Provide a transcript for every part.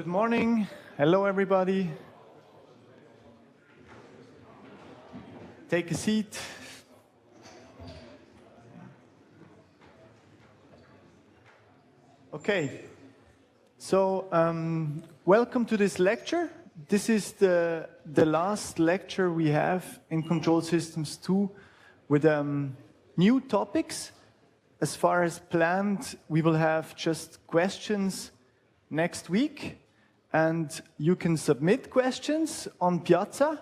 Good morning. Hello, everybody. Take a seat. Okay. So, welcome to this lecture. This is the last lecture we have in Control Systems 2 with new topics. As far as planned, we will have just questions next week. And you can submit questions on Piazza.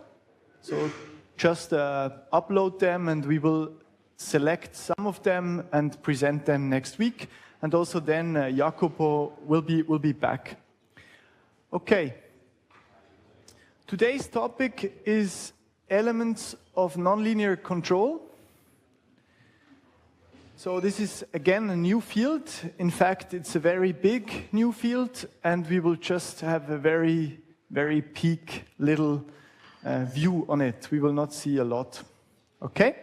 So just upload them and we will select some of them and present them next week. And also then Jacopo will be back. Okay. Today's topic is elements of nonlinear control. So this is, again, a new field. In fact, it's a very big new field, and we will just have a very, very peak little view on it. We will not see a lot. Okay?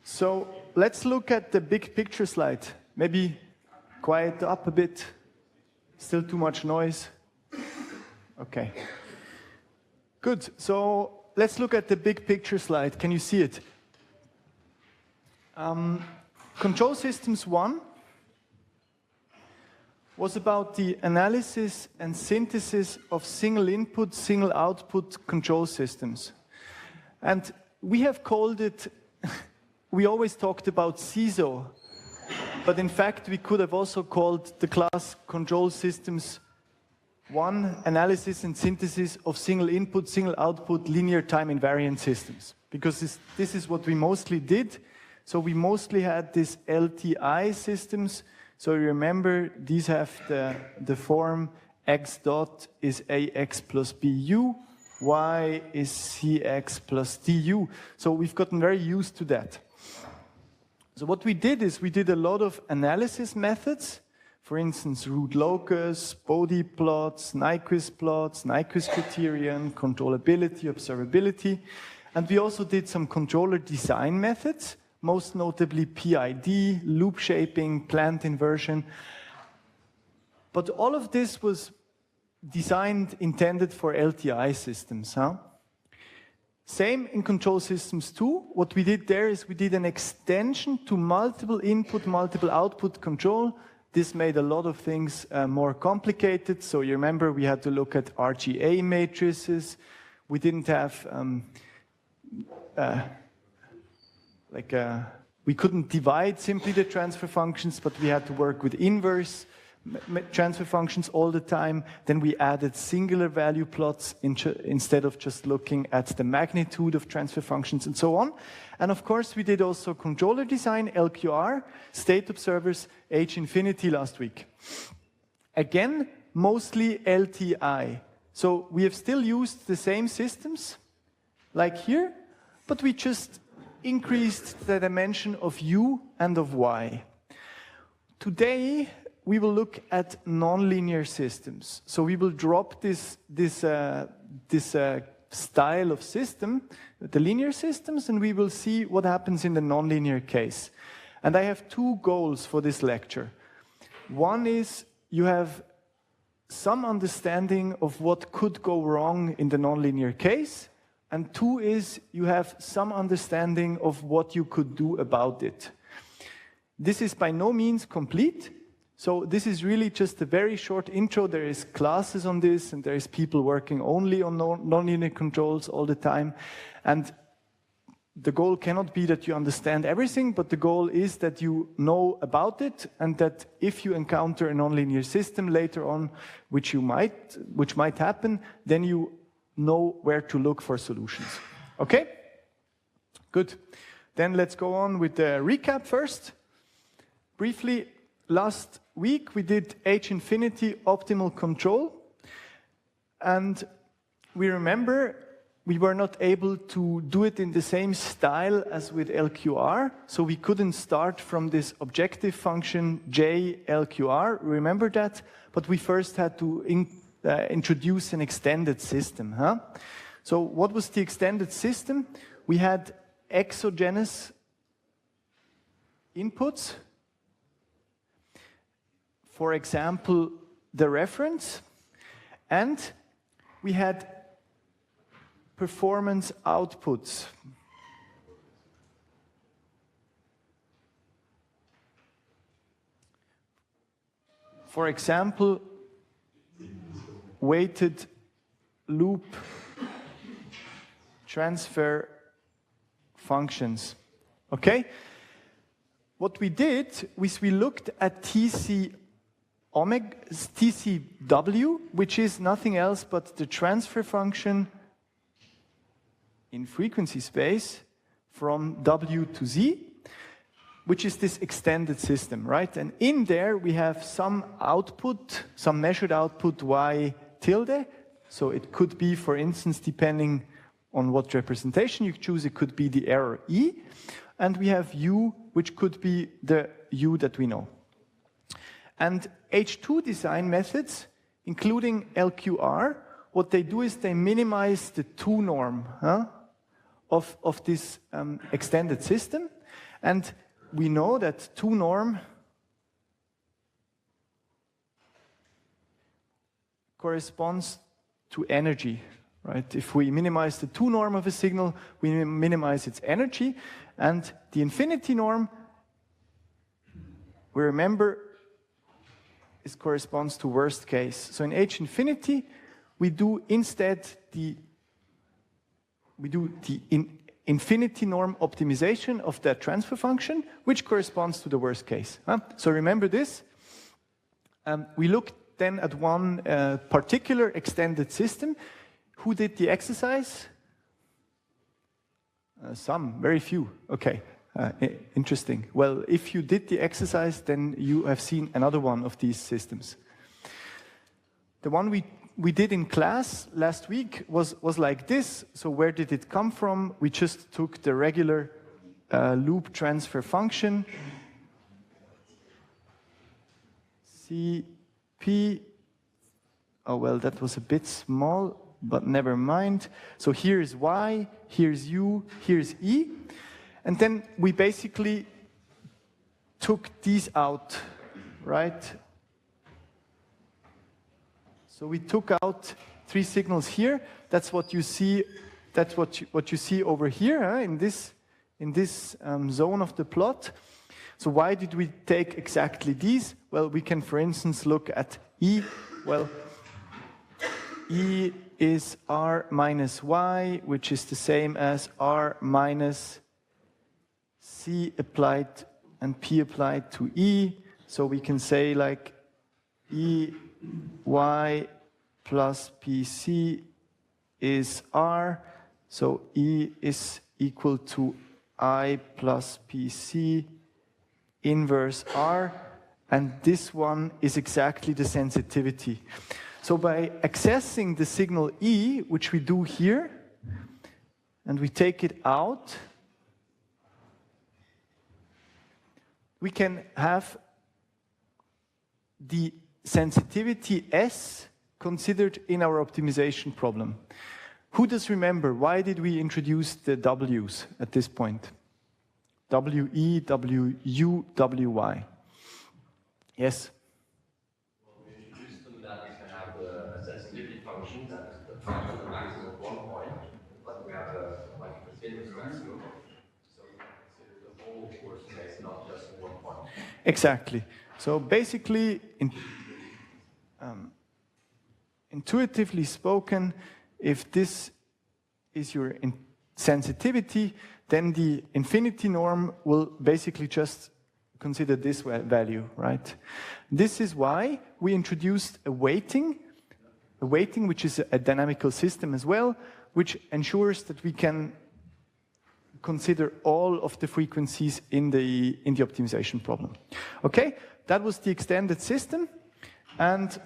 So let's look at the big picture slide. Maybe quiet up a bit. Still too much noise. Okay. Good. So let's look at the big picture slide. Can you see it? Control Systems 1 was about the analysis and synthesis of single input, single output control systems. And we have called it, we always talked about CISO, but in fact we could have also called the class Control Systems 1, analysis and synthesis of single input, single output, linear time invariant systems. Because this is what we mostly did. So we mostly had these LTI systems. So you remember, these have the form x dot is ax plus bu, y is cx plus du. So we've gotten very used to that. So what we did is we did a lot of analysis methods. For instance, root locus, Bode plots, Nyquist criterion, controllability, observability. And we also did some controller design methods. Most notably PID, loop shaping, plant inversion. But all of this was designed, intended for LTI systems. Same in Control Systems 2. What we did there is we did an extension to multiple input, multiple output control. This made a lot of things more complicated. So you remember we had to look at RGA matrices. We didn't have we couldn't divide simply the transfer functions, but we had to work with inverse transfer functions all the time. Then we added singular value plots instead of just looking at the magnitude of transfer functions and so on. And of course, we did also controller design, LQR, state observers, H infinity last week. Again, mostly LTI. So we have still used the same systems, like here, but we just increased the dimension of u and of y. Today, we will look at nonlinear systems. So we will drop this style of system, the linear systems, and we will see what happens in the nonlinear case. And I have two goals for this lecture. One is you have some understanding of what could go wrong in the nonlinear case. And two is you have some understanding of what you could do about it. This is by no means complete. So this is really just a very short intro. There is classes on this, and there is people working only on nonlinear controls all the time. And the goal cannot be that you understand everything, but the goal is that you know about it, and that if you encounter a nonlinear system later on, which might happen, then you know where to look for solutions. Okay? Good. Then let's go on with the recap first. Briefly, last week we did H infinity optimal control. And we remember we were not able to do it in the same style as with LQR. So we couldn't start from this objective function J LQR. Remember that? But we first had to introduce an extended system. So what was the extended system? We had exogenous inputs. For example, the reference. And we had performance outputs. For example, weighted loop transfer functions. Okay? What we did was we looked at TCW, which is nothing else but the transfer function in frequency space from W to Z, which is this extended system, right? And in there we have some output, some measured output Y tilde. So it could be, for instance, depending on what representation you choose, it could be the error E. And we have U, which could be the U that we know. And H2 design methods, including LQR, what they do is they minimize the 2 norm of this extended system. And we know that 2 norm corresponds to energy, right? If we minimize the 2 norm of a signal, we minimize its energy. And the infinity norm, we remember, it corresponds to worst case. So in H infinity, we do instead the infinity norm optimization of that transfer function, which corresponds to the worst case. So remember this. We looked then at one particular extended system. Who did the exercise? Some, very few. Okay, interesting. Well, if you did the exercise, then you have seen another one of these systems. The one we did in class last week was like this. So where did it come from? We just took the regular loop transfer function, CP. Oh, well, that was a bit small, but never mind. So here is Y, here's U, here's E. And then we basically took these out, right? So we took out 3 signals here. That's what you see. That's what you see over here in this zone of the plot. So why did we take exactly these? Well, we can, for instance, look at E. Well, E is R minus Y, which is the same as R minus C applied and P applied to E. So we can say like E Y plus PC is R. So E is equal to I plus PC inverse R. And this one is exactly the sensitivity. So by accessing the signal E, which we do here, and we take it out, we can have the sensitivity S considered in our optimization problem. Who does remember, why did we introduce the W's at this point? WE, WU, WY. Yes? Well, we introduced them that we can have a sensitivity function that defines the maximum at 1 point, but we have a continuous maximum. So we can consider the whole worst case, not just 1 point. Exactly. So basically, intuitively spoken, if this is your sensitivity, then the infinity norm will basically just consider this value, right? This is why we introduced a weighting which is a dynamical system as well, which ensures that we can consider all of the frequencies in the optimization problem. Okay, that was the extended system. And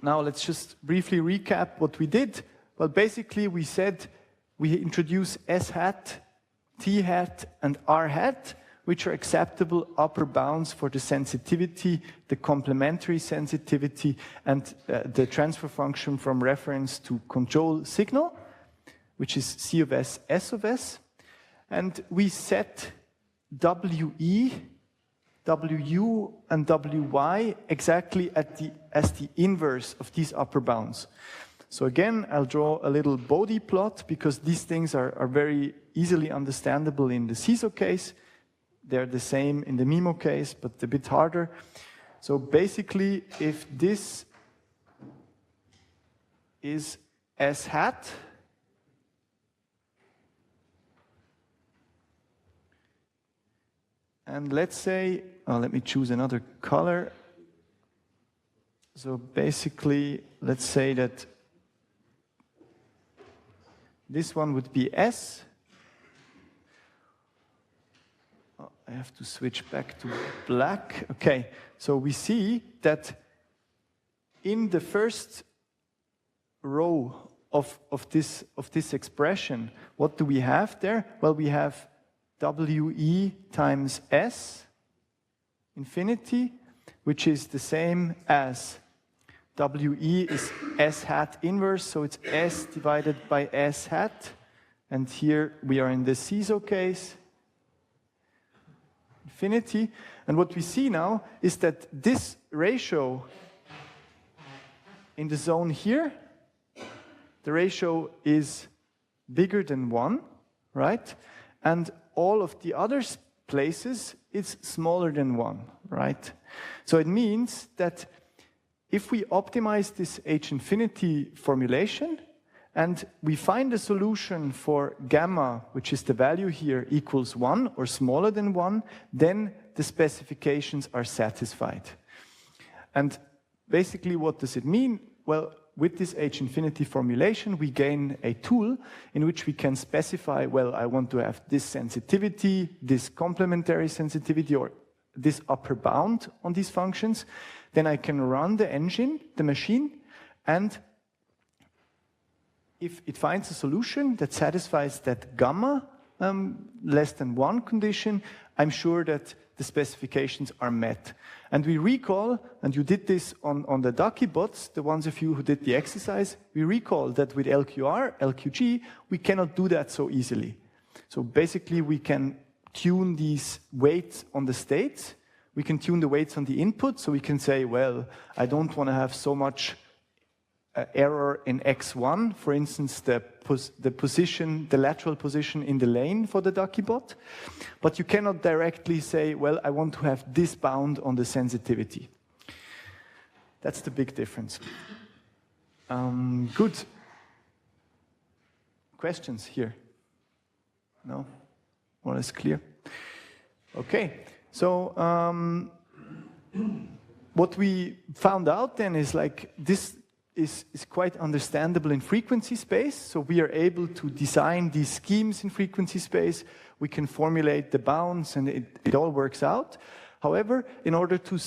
now let's just briefly recap what we did. Well, basically we said we introduce S hat, T hat, and R hat, which are acceptable upper bounds for the sensitivity, the complementary sensitivity, and the transfer function from reference to control signal, which is C of S, S of S. And we set WE WU and WY exactly as the inverse of these upper bounds. So again, I'll draw a little Bode plot because these things are very easily understandable in the CISO case. They're the same in the MIMO case, but a bit harder. So basically, if this is S hat, and let's say, let me choose another color. So basically, let's say that this one would be S. Oh, I have to switch back to black. Okay, so we see that in the first row of this expression, what do we have there? Well, we have WE times S infinity, which is the same as WE is S hat inverse, so it's S divided by S hat. And here we are in the CISO case, infinity. And what we see now is that this ratio in the zone here, the ratio is bigger than 1, right? And all of the other places, it's smaller than 1, right? So it means that if we optimize this H infinity formulation and we find a solution for gamma, which is the value here, equals 1 or smaller than 1, then the specifications are satisfied. And basically, what does it mean? Well, with this H infinity formulation, we gain a tool in which we can specify, well, I want to have this sensitivity, this complementary sensitivity, or this upper bound on these functions. Then I can run the engine, the machine, and if it finds a solution that satisfies that gamma less than 1 condition, I'm sure that the specifications are met. And we recall, and you did this on the Ducky bots, the ones of you who did the exercise, we recall that with LQR, LQG, we cannot do that so easily. So basically we can tune these weights on the states, we can tune the weights on the input, so we can say, well, I don't want to have so much error in X1, for instance, the position, the lateral position in the lane for the Ducky bot. But you cannot directly say, well, I want to have this bound on the sensitivity. That's the big difference. Good. Questions here? No? All is clear? Okay. So what we found out then is like this is quite understandable in frequency space. So we are able to design these schemes in frequency space. We can formulate the bounds and it all works out. However, in order to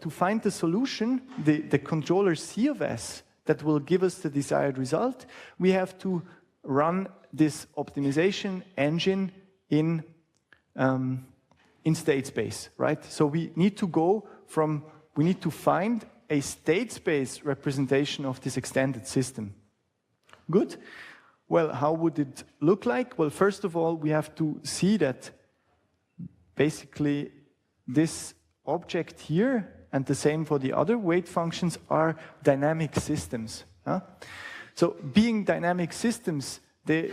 find the solution, the controller C of S that will give us the desired result, we have to run this optimization engine in state space, right? So we need to find a state space representation of this extended system. Good. Well, how would it look like? Well, first of all, we have to see that basically this object here and the same for the other weight functions are dynamic systems. So being dynamic systems, they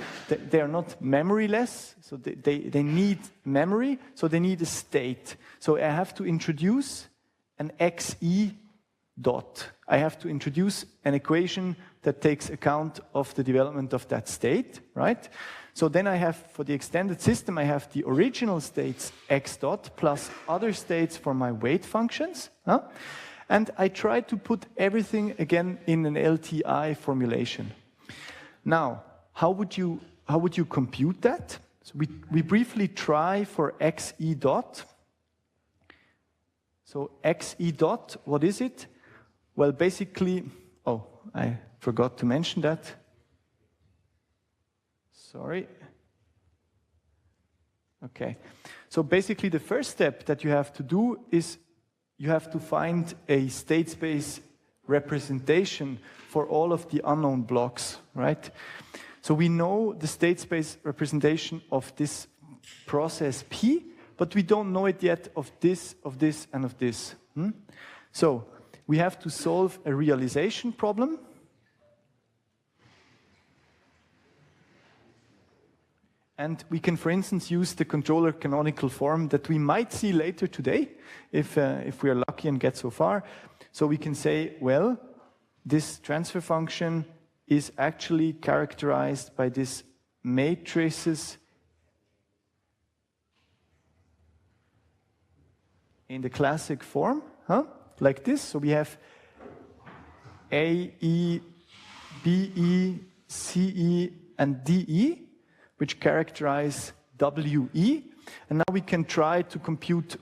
are not memoryless, so they need memory, so they need a state. So I have to introduce an XE dot. I have to introduce an equation that takes account of the development of that state, right? So then I have, for the extended system, I have the original states X dot plus other states for my weight functions. And I try to put everything again in an LTI formulation. Now, how would you compute that? So we briefly try for XE dot. So XE dot, what is it? Well, basically, oh, I forgot to mention that. Sorry. Okay. So basically, the first step that you have to do is you have to find a state space representation for all of the unknown blocks, right? So we know the state space representation of this process P, but we don't know it yet of this, and of this. So we have to solve a realization problem. And we can, for instance, use the controller canonical form that we might see later today, if we are lucky and get so far. So we can say, well, this transfer function is actually characterized by this matrices in the classic form, like this. So we have A, E, B, E, C, E, and D, E, which characterize W, E. And now we can try to compute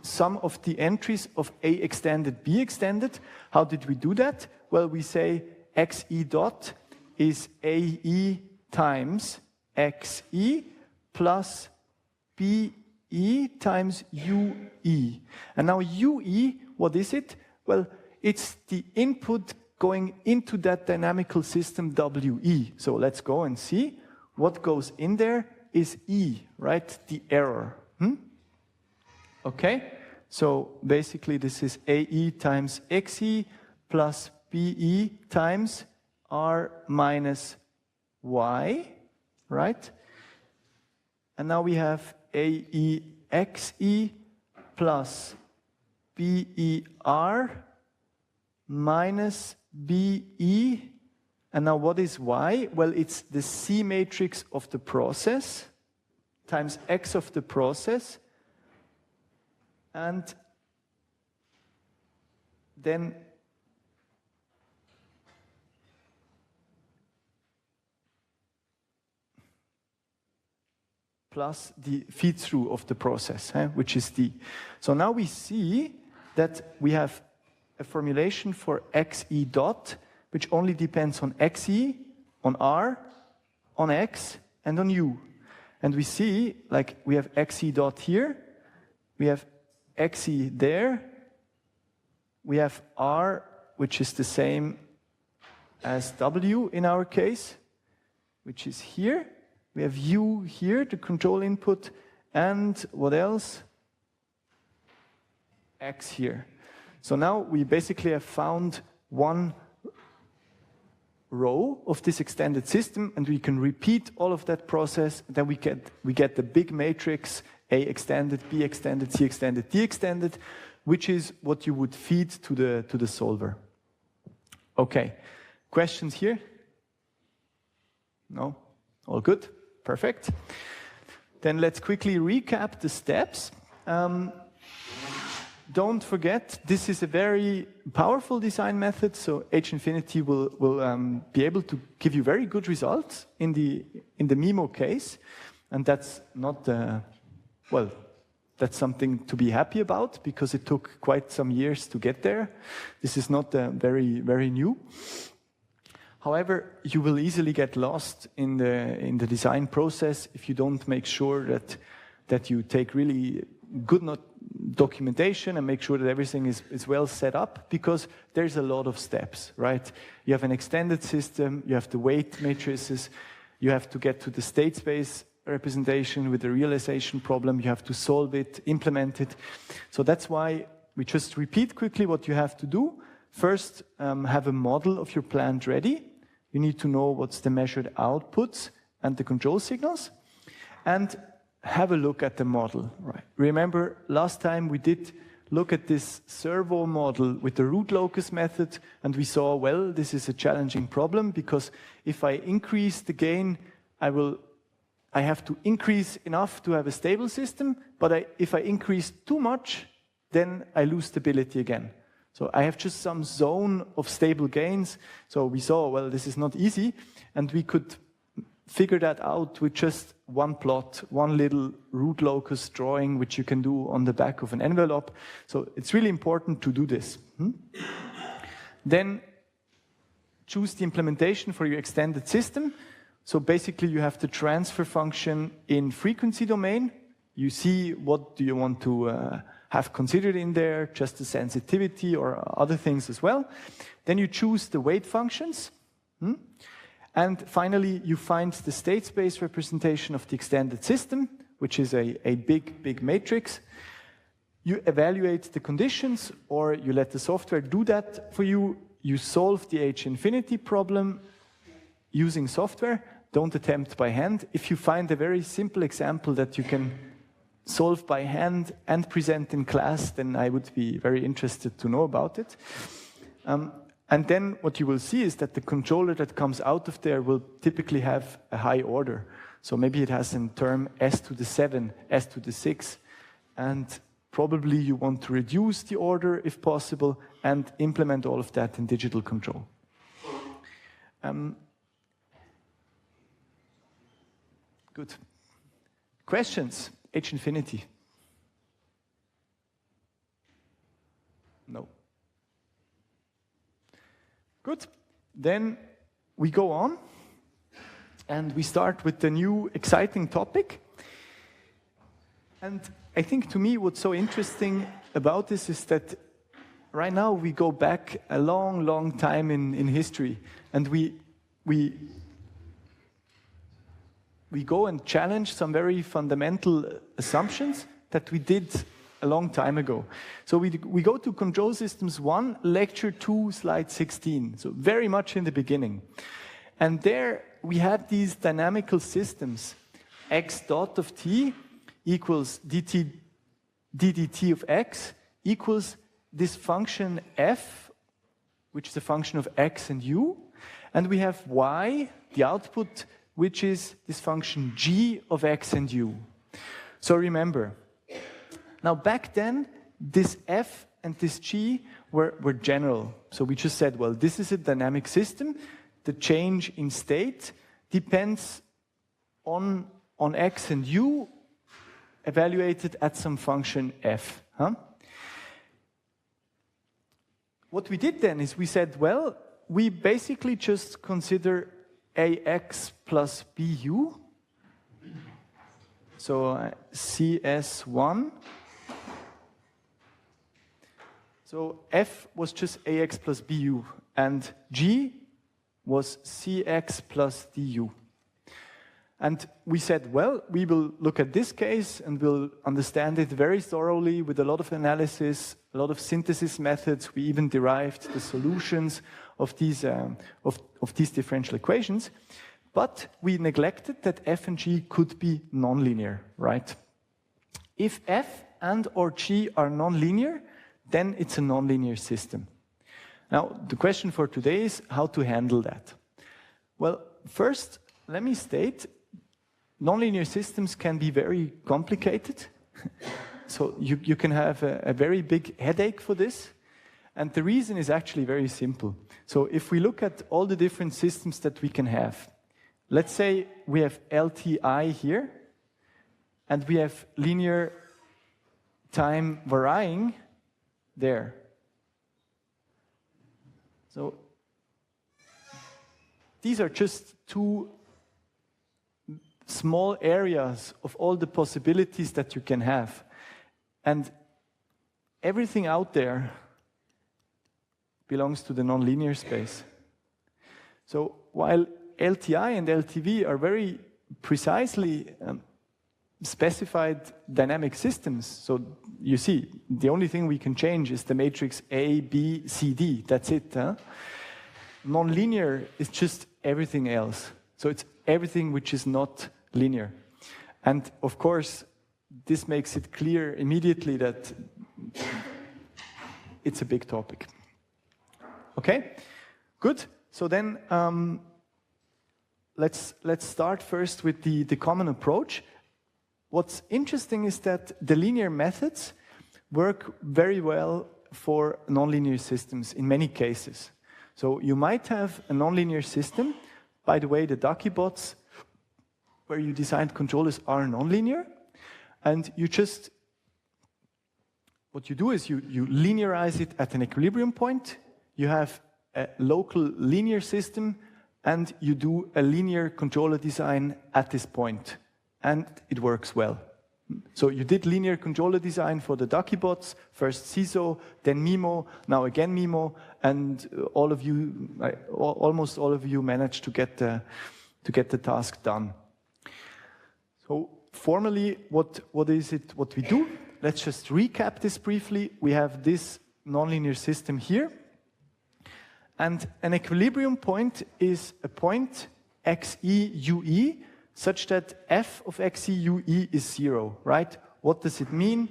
some of the entries of A extended, B extended. How did we do that? Well, we say XE dot is AE times XE plus BE times UE. And now UE, what is it? Well, it's the input going into that dynamical system WE. So let's go and see. What goes in there is E, right? The error. Okay? So basically this is AE times XE plus BE times R minus Y, right? And now we have AEXE plus BER minus BE. And now what is Y? Well, it's the C matrix of the process times X of the process. And then plus the feed-through of the process, which is D. So now we see that we have a formulation for XE dot, which only depends on XE, on R, on X, and on U. And we see, like, we have XE dot here, we have XE there, we have R, which is the same as W in our case, which is here. We have U here, the control input, and what else? X here. So now we basically have found one row of this extended system, and we can repeat all of that process. Then we get the big matrix A extended, B extended, C extended, D extended, which is what you would feed to the solver. Okay, questions here? No? All good? Perfect. Then let's quickly recap the steps. Don't forget, this is a very powerful design method, so H-infinity will be able to give you very good results in the MIMO case, and that's not, well, that's something to be happy about, because it took quite some years to get there. This is not very, very new. However, you will easily get lost in the design process if you don't make sure that you take really good documentation and make sure that everything is well set up, because there's a lot of steps, right? You have an extended system, you have the weight matrices, you have to get to the state space representation with the realization problem, you have to solve it, implement it. So that's why we just repeat quickly what you have to do. First, have a model of your plant ready. You need to know what's the measured outputs and the control signals. And have a look at the model. Right. Remember, last time we did look at this servo model with the root locus method, and we saw, well, this is a challenging problem, because if I increase the gain, I have to increase enough to have a stable system, but if I increase too much, then I lose stability again. So I have just some zone of stable gains. So we saw, well, this is not easy, and we could figure that out with just one plot, one little root locus drawing, which you can do on the back of an envelope. So it's really important to do this. Then choose the implementation for your extended system. So basically you have the transfer function in frequency domain. You see what do you want to have considered in there, just the sensitivity or other things as well. Then you choose the weight functions. And finally, you find the state space representation of the extended system, which is a big matrix. You evaluate the conditions, or you let the software do that for you. You solve the H infinity problem using software. Don't attempt by hand. If you find a very simple example that you can solve by hand and present in class, then I would be very interested to know about it. And then what you will see is that the controller that comes out of there will typically have a high order. So maybe it has in term s to the 7, s to the 6, and probably you want to reduce the order if possible and implement all of that in digital control. Good. Questions? H infinity? No. Good. Then we go on and we start with the new exciting topic. And I think to me what's so interesting about this is that right now we go back a long time in history, and we go and challenge some very fundamental assumptions that we did a long time ago. So we go to Control Systems 1, Lecture 2, Slide 16, so very much in the beginning. And there we had these dynamical systems. X dot of t equals ddt of x equals this function f, which is a function of x and u. And we have y, the output, which is this function g of x and u. So remember, now back then, this f and this g were general. So we just said, well, this is a dynamic system. The change in state depends on x and u evaluated at some function f. What we did then is we said, well, we basically just consider ax plus bu, so CS1. So f was just ax plus bu, and g was cx plus du. And we said, well, we will look at this case and we'll understand it very thoroughly with a lot of analysis, a lot of synthesis methods. We even derived the solutions of these differential equations. But we neglected that f and g could be nonlinear, right? If f and or g are nonlinear, then it's a nonlinear system. Now, the question for today is how to handle that. Well, first, let me state, nonlinear systems can be very complicated. So you can have a very big headache for this. And the reason is actually very simple. So if we look at all the different systems that we can have, let's say we have LTI here, and we have linear time varying there. So these are just two small areas of all the possibilities that you can have. And everything out there belongs to the nonlinear space. So while LTI and LTV are very precisely specified dynamic systems, so you see, the only thing we can change is the matrix A, B, C, D. That's it. Nonlinear is just everything else. So it's everything which is not linear. And of course, this makes it clear immediately that it's a big topic. Okay, good. So then let's start first with the common approach. What's interesting is that the linear methods work very well for nonlinear systems in many cases. So you might have a nonlinear system. By the way, the ducky bots where you designed controllers are nonlinear, and what you do is you linearize it at an equilibrium point. You have a local linear system, and you do a linear controller design at this point, and it works well. So you did linear controller design for the ducky bots, first CISO, then MIMO, now again MIMO, and almost all of you managed to get the task done. So formally, what is it what we do? Let's just recap this briefly. We have this nonlinear system here. And an equilibrium point is a point xe ue such that f of xe ue is 0, right? What does it mean?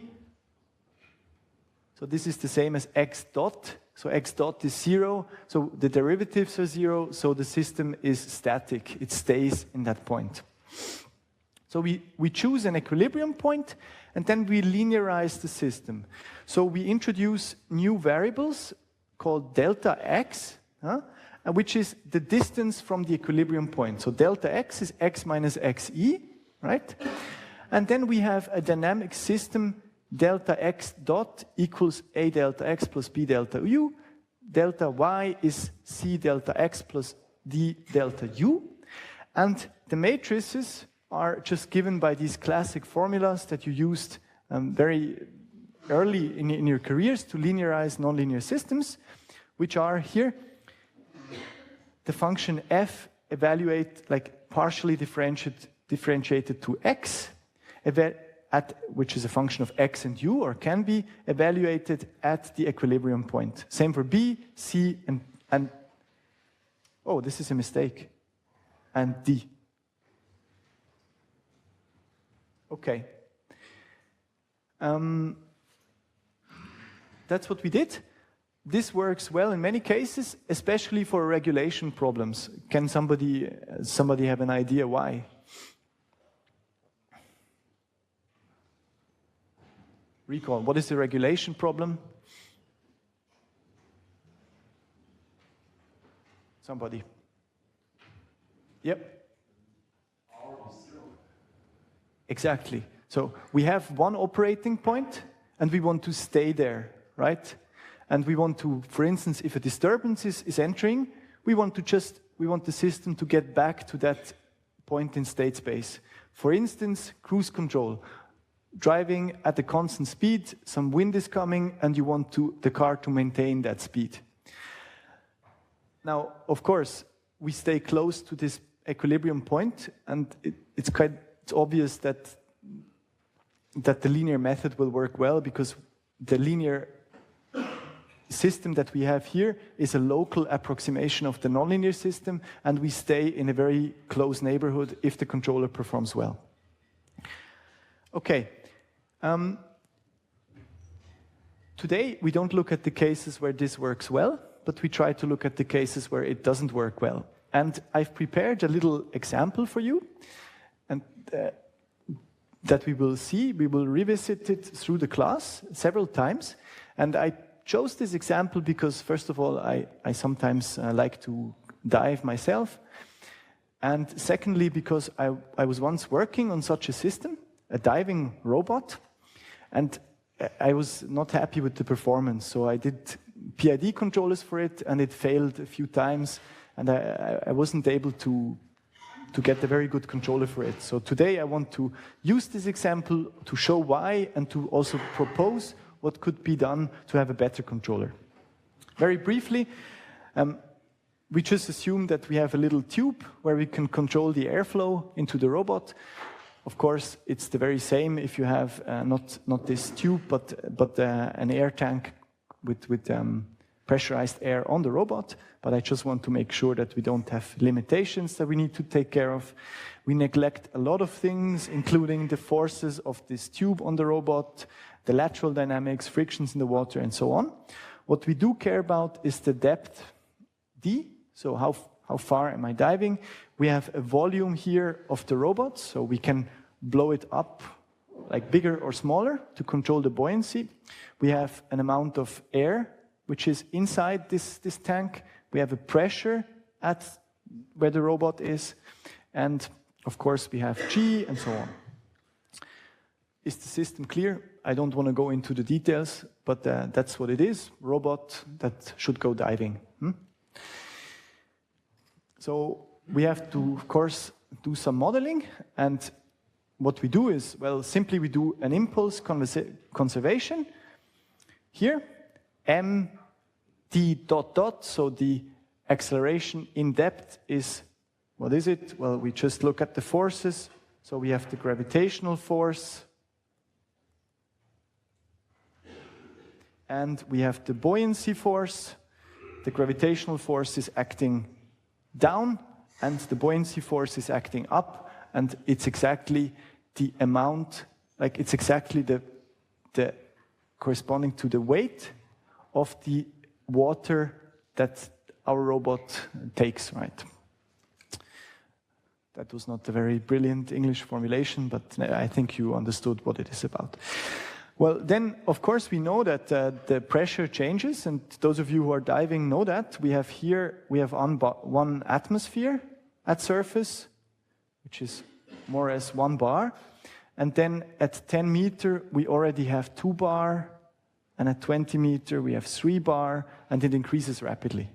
So this is the same as x dot. So x dot is 0, so the derivatives are 0, so the system is static. It stays in that point. So we choose an equilibrium point, and then we linearize the system. So we introduce new variables called delta x, which is the distance from the equilibrium point. So delta x is x minus xe, right? And then we have a dynamic system, delta x dot equals a delta x plus b delta u. Delta y is c delta x plus d delta u. And the matrices are just given by these classic formulas that you used very early in your careers to linearize nonlinear systems, which are here. The function f evaluate like partially differentiated to x, which is a function of x and u, or can be evaluated at the equilibrium point. Same for b, c, and oh, this is a mistake, and d. Okay. That's what we did. This works well in many cases, especially for regulation problems. Can somebody have an idea why? Recall, what is the regulation problem? Somebody. Yep. Exactly. So we have one operating point, and we want to stay there, right? And we want to, for instance, if a disturbance is entering, we want the system to get back to that point in state space. For instance, cruise control. Driving at a constant speed, some wind is coming, and you want the car to maintain that speed. Now, of course, we stay close to this equilibrium point, and it's obvious that the linear method will work well, because the linear system that we have here is a local approximation of the nonlinear system, and we stay in a very close neighborhood if the controller performs well. Okay. Today, we don't look at the cases where this works well, but we try to look at the cases where it doesn't work well. And I've prepared a little example for you, and that we will see. We will revisit it through the class several times. And I chose this example because, first of all, I sometimes like to dive myself. And secondly, because I was once working on such a system, a diving robot, and I was not happy with the performance. So I did PID controllers for it, and it failed a few times, and I wasn't able to get a very good controller for it. So today I want to use this example to show why, and to also propose what could be done to have a better controller. Very briefly, we just assume that we have a little tube where we can control the airflow into the robot. Of course, it's the very same if you have not this tube, but an air tank with pressurized air on the robot. But I just want to make sure that we don't have limitations that we need to take care of. We neglect a lot of things, including the forces of this tube on the robot, the lateral dynamics, frictions in the water, and so on. What we do care about is the depth, d, so how far am I diving? We have a volume here of the robot, so we can blow it up like bigger or smaller to control the buoyancy. We have an amount of air which is inside this tank. We have a pressure at where the robot is, and of course we have G and so on. Is the system clear? I don't want to go into the details, but that's what it is, robot that should go diving. So we have to, of course, do some modeling, and what we do is, well, simply we do an impulse conservation. Here, mt dot dot, so the acceleration in depth is, what is it? Well, we just look at the forces So we have the gravitational force, and we have the buoyancy force. The gravitational force is acting down, and the buoyancy force is acting up, and it's exactly the amount, like it's exactly the corresponding to the weight of the water that our robot takes, right? That was not a very brilliant English formulation, but I think you understood what it is about. Well, then, of course, we know that the pressure changes, and those of you who are diving know that. We have here, one atmosphere at surface, which is more or less 1 bar. And then at 10 meter, we already have 2 bar, and at 20 meter, we have 3 bar, and it increases rapidly.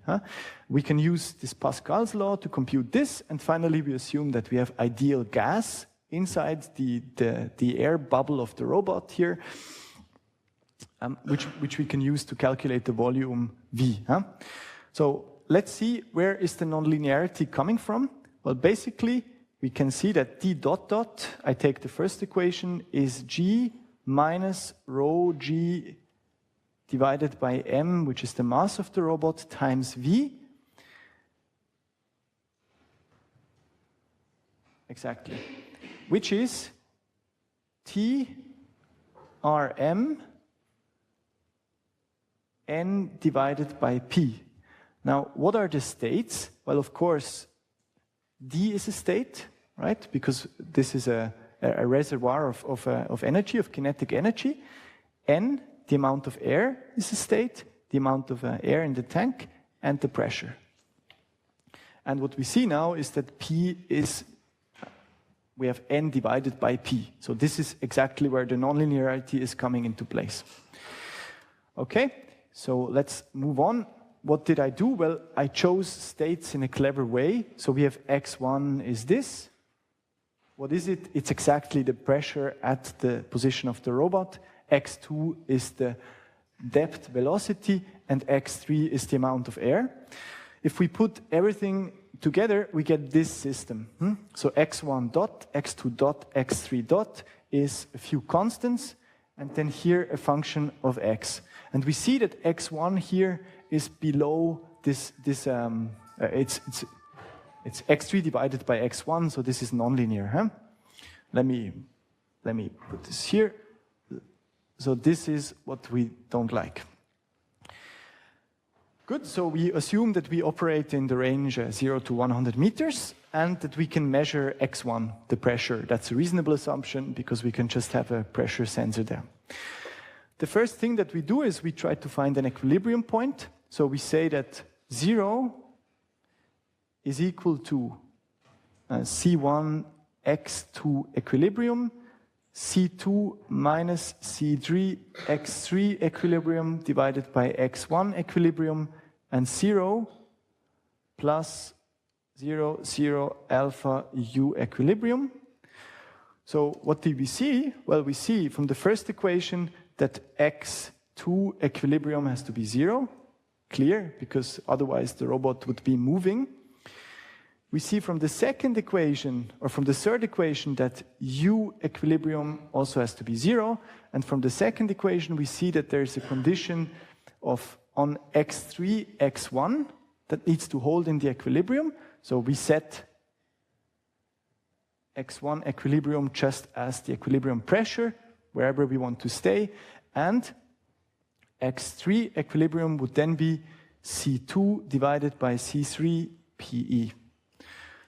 We can use this Pascal's law to compute this, and finally, we assume that we have ideal gas inside the air bubble of the robot here, which we can use to calculate the volume V. So let's see, where is the nonlinearity coming from? Well, basically, we can see that d dot dot, I take the first equation, is G minus rho G divided by m, which is the mass of the robot, times V. Exactly. Which is T Rm n divided by P. Now, what are the states? Well, of course, D is a state, right? Because this is a reservoir of energy, of kinetic energy. N, the amount of air, is a state, the amount of air in the tank, and the pressure. And what we see now is that P is, we have N divided by P. So this is exactly where the nonlinearity is coming into place. Okay, so let's move on. What did I do? Well, I chose states in a clever way. So we have x1 is this. What is it? It's exactly the pressure at the position of the robot. x2 is the depth velocity, and x3 is the amount of air. If we put everything together, we get this system. So x1 dot, x2 dot, x3 dot is a few constants, and then here a function of x. And we see that x1 here is below this, it's x3 divided by x1, so this is nonlinear. Let me put this here. So this is what we don't like. Good, so we assume that we operate in the range 0 to 100 meters, and that we can measure x1, the pressure. That's a reasonable assumption, because we can just have a pressure sensor there. The first thing that we do is we try to find an equilibrium point. So we say that 0 is equal to C1 x2 equilibrium, C2 minus C3 x3 equilibrium divided by x1 equilibrium, and 0 plus 0, 0 alpha u equilibrium. So what did we see? Well, we see from the first equation that x2 equilibrium has to be 0. Clear, because otherwise the robot would be moving. We see from the second equation, or from the third equation, that u equilibrium also has to be 0. And from the second equation, we see that there is a condition of on x3, x1 that needs to hold in the equilibrium. So we set x1 equilibrium just as the equilibrium pressure, wherever we want to stay. And x3 equilibrium would then be C2 divided by C3 PE.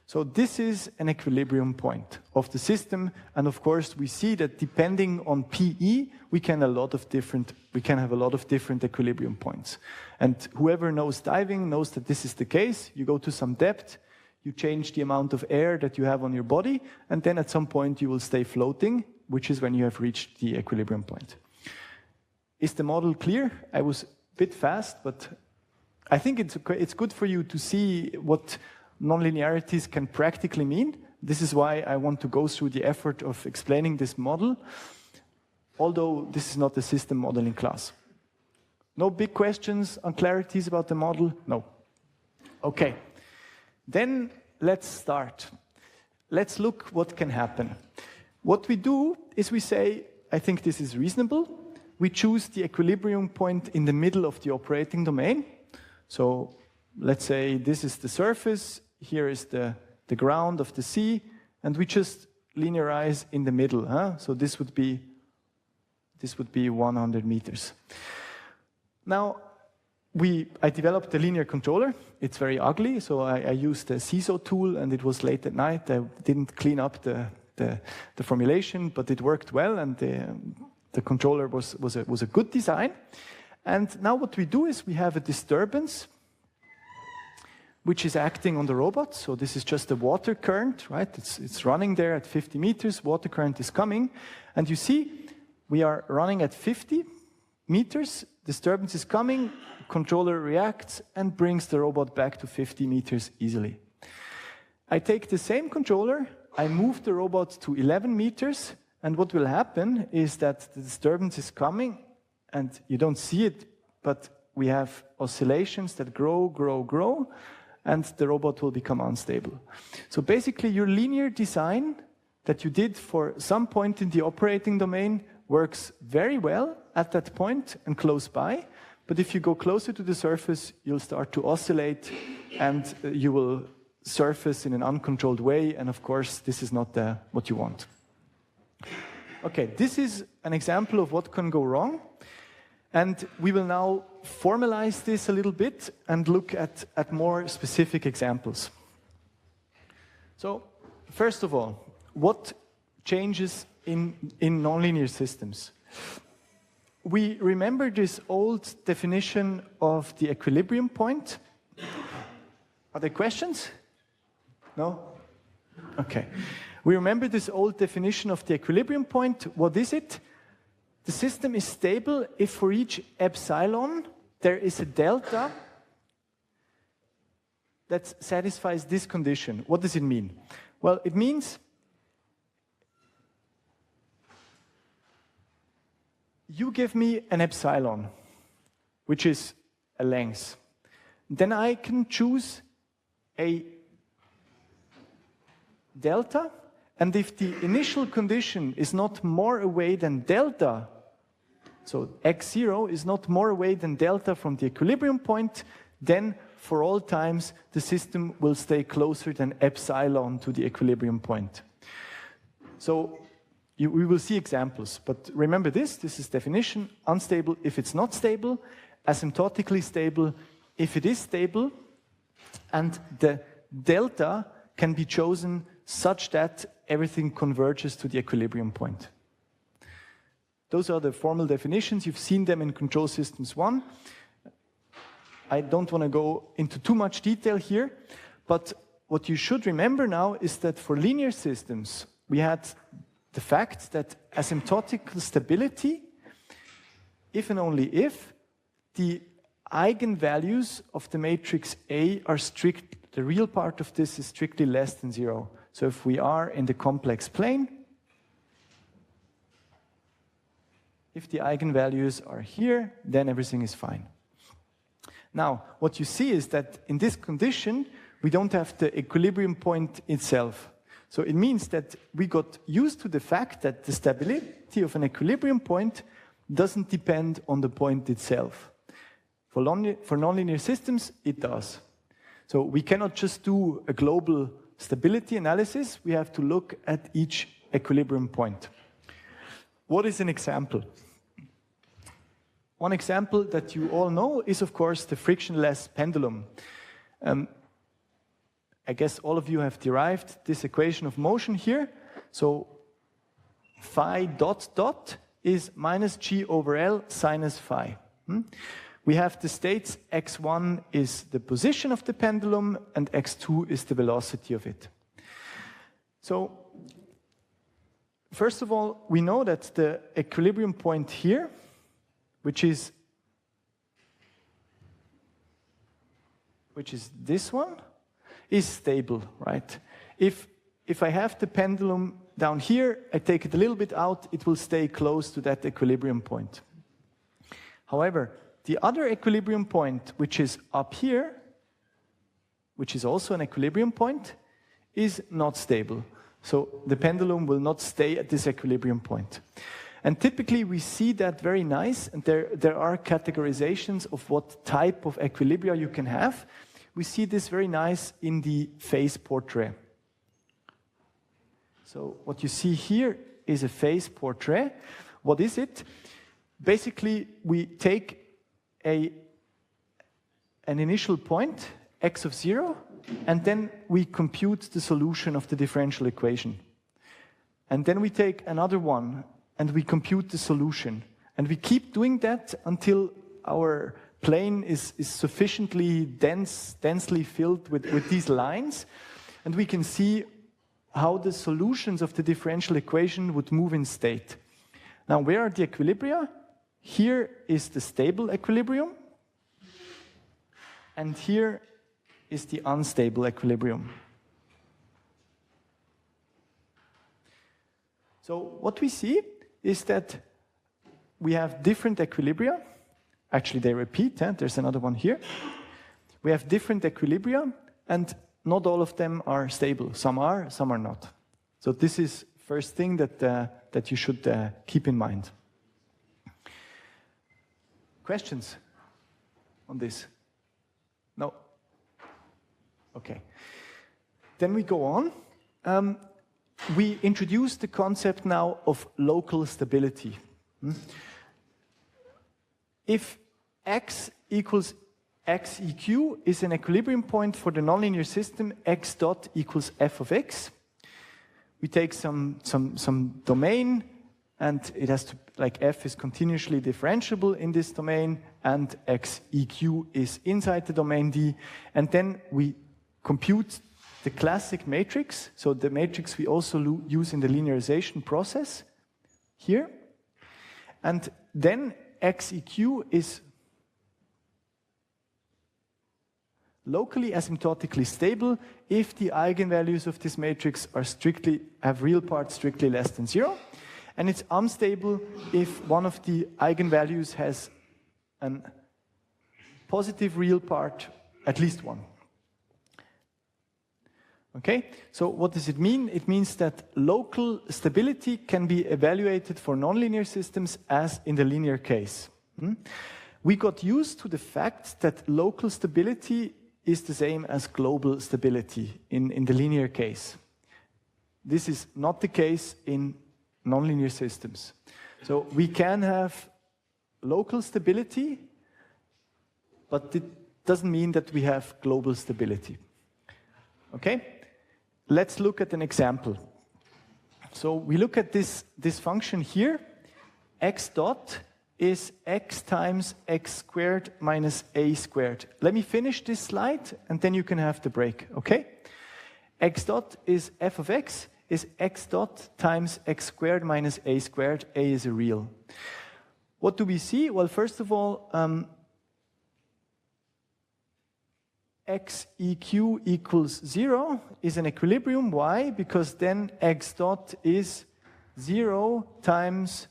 So this is an equilibrium point of the system, and of course we see that depending on PE, we can have a lot of different equilibrium points. And whoever knows diving knows that this is the case. You go to some depth, you change the amount of air that you have on your body, and then at some point you will stay floating, which is when you have reached the equilibrium point. Is the model clear? I was a bit fast, but I think it's good for you to see what nonlinearities can practically mean. This is why I want to go through the effort of explaining this model, although this is not a system modeling class. No big questions, unclarities about the model? No. Okay. Then let's start. let's look what can happen. What we do is we say, I think this is reasonable. We choose the equilibrium point in the middle of the operating domain. So let's say this is the surface, here is the ground of the sea, and we just linearize in the middle. So this would be 100 meters. Now, I developed a linear controller. It's very ugly, so I used a CISO tool, and it was late at night. I didn't clean up the formulation, but it worked well, and the controller was a good design. And now what we do is we have a disturbance which is acting on the robot. So this is just a water current, right? It's running there at 50 meters. Water current is coming. And you see, we are running at 50 meters. Disturbance is coming. Controller reacts and brings the robot back to 50 meters easily. I take the same controller. I move the robot to 11 meters. And what will happen is that the disturbance is coming. And you don't see it, but we have oscillations that grow, and the robot will become unstable. So basically, your linear design that you did for some point in the operating domain works very well at that point and close by. But if you go closer to the surface, you'll start to oscillate, and you will surface in an uncontrolled way. And of course, this is not what you want. Okay, this is an example of what can go wrong. And we will now formalize this a little bit and look at more specific examples. So, first of all, what changes in nonlinear systems? We remember this old definition of the equilibrium point. Are there questions? No? Okay. We remember this old definition of the equilibrium point. What is it? The system is stable if for each epsilon there is a delta that satisfies this condition. What does it mean? Well, it means you give me an epsilon, which is a length. Then I can choose a delta, and if the initial condition is not more away than delta, so x0 is not more away than delta from the equilibrium point, then for all times the system will stay closer than epsilon to the equilibrium point. So we will see examples, but remember this is definition: unstable if it's not stable, asymptotically stable if it is stable, and the delta can be chosen such that everything converges to the equilibrium point. Those are the formal definitions. You've seen them in Control Systems 1. I don't want to go into too much detail here, but what you should remember now is that for linear systems, we had the fact that asymptotical stability, if and only if, the eigenvalues of the matrix A are strict, the real part of this is strictly less than 0. So if we are in the complex plane, if the eigenvalues are here, then everything is fine. Now, what you see is that in this condition, we don't have the equilibrium point itself. So it means that we got used to the fact that the stability of an equilibrium point doesn't depend on the point itself. For nonlinear systems, it does. So we cannot just do a global stability analysis. We have to look at each equilibrium point. What is an example? One example that you all know is, of course, the frictionless pendulum. I guess all of you have derived this equation of motion here. So phi dot dot is minus g over L sinus phi. We have the states x1 is the position of the pendulum and x2 is the velocity of it. So first of all, we know that the equilibrium point here, which is this one, is stable, right? If I have the pendulum down here, I take it a little bit out, it will stay close to that equilibrium point. However, the other equilibrium point, which is up here, which is also an equilibrium point, is not stable. So the pendulum will not stay at this equilibrium point. And typically we see that very nice, and there are categorizations of what type of equilibria you can have. We see this very nice in the phase portrait. So what you see here is a phase portrait. What is it? Basically, we take an initial point, x of 0, and then we compute the solution of the differential equation. And then we take another one, and we compute the solution. And we keep doing that until our plane is sufficiently densely filled with these lines. And we can see how the solutions of the differential equation would move in state. Now, where are the equilibria? Here is the stable equilibrium. And here is the unstable equilibrium. So what we see is that we have different equilibria. Actually, they repeat. There's another one here. We have different equilibria, and not all of them are stable. Some are not. So this is first thing that you should keep in mind. Questions on this? No? Okay. Then we go on. We introduce the concept now of local stability. If x equals xeq is an equilibrium point for the nonlinear system, x dot equals f of x. We take some domain, and it has to, like f is continuously differentiable in this domain, and xeq is inside the domain D, and then we compute the classic matrix, so the matrix we also use in the linearization process here. And then xeq is locally asymptotically stable if the eigenvalues of this matrix are have real parts strictly less than 0. And it's unstable if one of the eigenvalues has a positive real part, at least one. Okay, so what does it mean? It means that local stability can be evaluated for nonlinear systems as in the linear case. We got used to the fact that local stability is the same as global stability in the linear case. This is not the case in nonlinear systems. So we can have local stability, but it doesn't mean that we have global stability. Okay? Let's look at an example. So we look at this function here. X dot is x times x squared minus a squared. Let me finish this slide, and then you can have the break, okay? X dot is f of x, is x dot times x squared minus a squared. A is a real. What do we see? Well, first of all, xeq equals 0 is an equilibrium. Why? Because then x dot is 0 times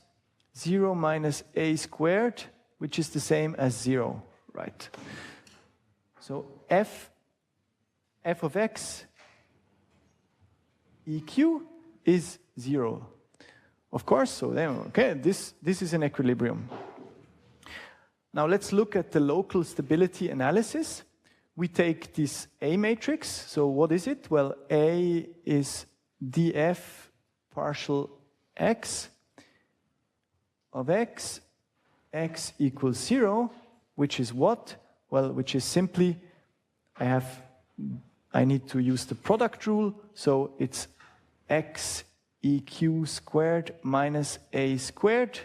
0 minus a squared, which is the same as 0, right? So f of x eq is 0. Of course, so then, okay, this is an equilibrium. Now let's look at the local stability analysis. We take this A matrix. So what is it? Well, A is df partial x of x, x equals 0, which is what? Well, which is simply, I need to use the product rule, so it's x eq squared minus a squared